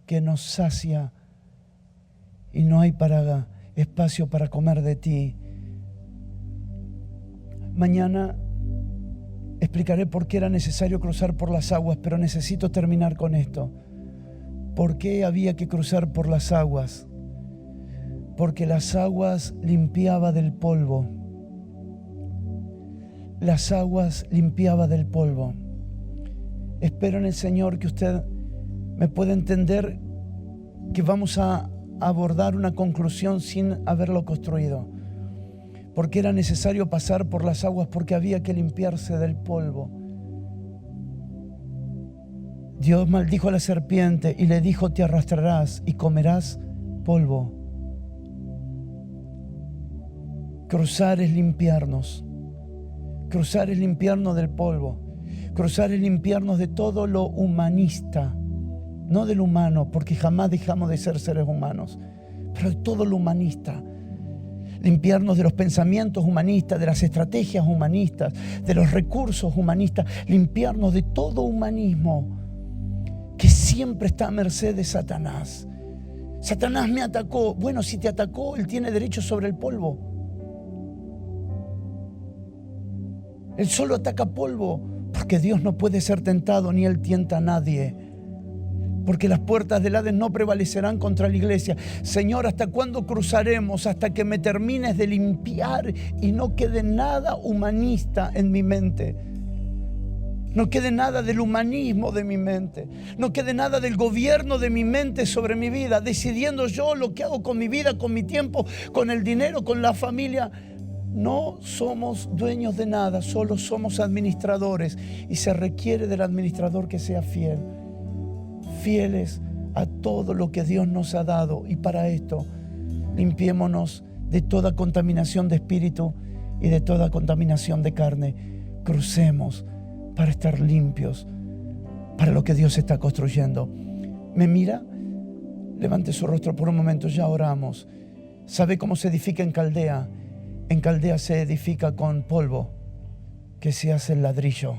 que nos sacia y no hay espacio para comer de ti. Mañana explicaré por qué era necesario cruzar por las aguas, pero necesito terminar con esto. ¿Por qué había que cruzar por las aguas? Porque las aguas limpiaba del polvo. Las aguas limpiaba del polvo. Espero en el Señor que usted me pueda entender que vamos a abordar una conclusión sin haberlo construido. Porque era necesario pasar por las aguas, porque había que limpiarse del polvo. Dios maldijo a la serpiente y le dijo, te arrastrarás y comerás polvo. Cruzar es limpiarnos. Cruzar es limpiarnos del polvo. Cruzar es limpiarnos de todo lo humanista, no del humano, porque jamás dejamos de ser seres humanos, pero de todo lo humanista. Limpiarnos de los pensamientos humanistas, de las estrategias humanistas, de los recursos humanistas. Limpiarnos de todo humanismo que siempre está a merced de Satanás. Satanás me atacó. Bueno, si te atacó, él tiene derecho sobre el polvo. Él solo ataca polvo, porque Dios no puede ser tentado ni Él tienta a nadie. Porque las puertas del Hades no prevalecerán contra la iglesia. Señor, ¿hasta cuándo cruzaremos? Hasta que me termines de limpiar y no quede nada humanista en mi mente. No quede nada del humanismo de mi mente. No quede nada del gobierno de mi mente sobre mi vida, decidiendo yo lo que hago con mi vida, con mi tiempo, con el dinero, con la familia. No somos dueños de nada, solo somos administradores. Y se requiere del administrador que sea fiel. Fieles a todo lo que Dios nos ha dado. Y para esto, limpiémonos de toda contaminación de espíritu y de toda contaminación de carne. Crucemos para estar limpios para lo que Dios está construyendo. ¿Me mira? Levante su rostro por un momento, ya oramos. ¿Sabe cómo se edifica en Caldea? En Caldea se edifica con polvo que se hace el ladrillo.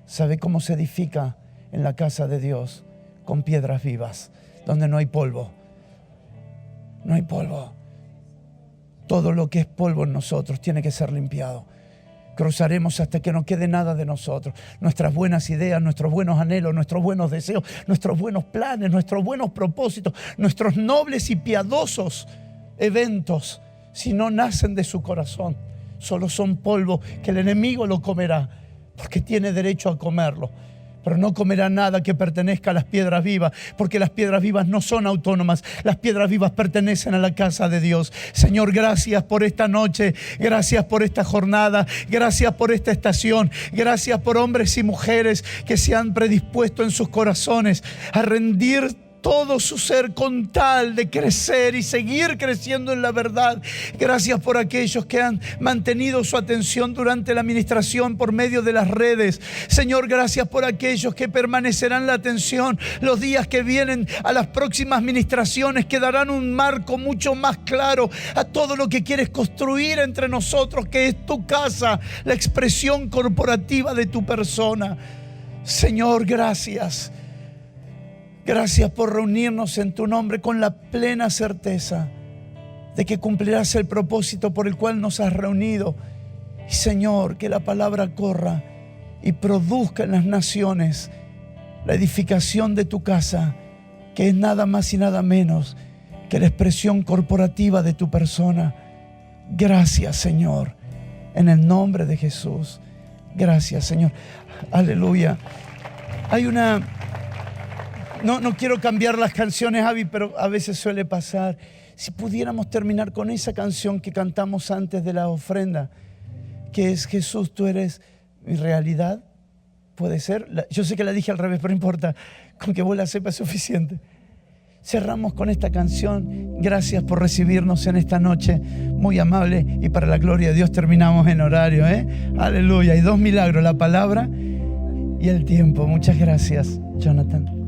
¿Sabe cómo se edifica en la casa de Dios? Con piedras vivas, donde no hay polvo. No hay polvo. Todo lo que es polvo en nosotros tiene que ser limpiado. Cruzaremos hasta que no quede nada de nosotros. Nuestras buenas ideas, nuestros buenos anhelos, nuestros buenos deseos, nuestros buenos planes, nuestros buenos propósitos, nuestros nobles y piadosos eventos, si no nacen de su corazón, solo son polvo que el enemigo lo comerá, porque tiene derecho a comerlo. Pero no comerá nada que pertenezca a las piedras vivas, porque las piedras vivas no son autónomas. Las piedras vivas pertenecen a la casa de Dios. Señor, gracias por esta noche, gracias por esta jornada, gracias por esta estación, gracias por hombres y mujeres que se han predispuesto en sus corazones a rendir todo su ser con tal de crecer y seguir creciendo en la verdad. Gracias por aquellos que han mantenido su atención durante la administración por medio de las redes. Señor, gracias por aquellos que permanecerán la atención los días que vienen a las próximas ministraciones, que darán un marco mucho más claro a todo lo que quieres construir entre nosotros, que es tu casa, la expresión corporativa de tu persona. Señor, gracias. Gracias por reunirnos en tu nombre con la plena certeza de que cumplirás el propósito por el cual nos has reunido. Y Señor, que la palabra corra y produzca en las naciones la edificación de tu casa, que es nada más y nada menos que la expresión corporativa de tu persona. Gracias, Señor, en el nombre de Jesús. Gracias, Señor. Aleluya. Hay una... No quiero cambiar las canciones, Avi, pero a veces suele pasar. Si pudiéramos terminar con esa canción que cantamos antes de la ofrenda, que es Jesús, tú eres mi realidad. ¿Puede ser? Yo sé que la dije al revés, pero no importa. Con que vos la sepas es suficiente. Cerramos con esta canción. Gracias por recibirnos en esta noche muy amable, y para la gloria de Dios terminamos en horario, Aleluya. Y 2 milagros, la palabra y el tiempo. Muchas gracias, Jonathan.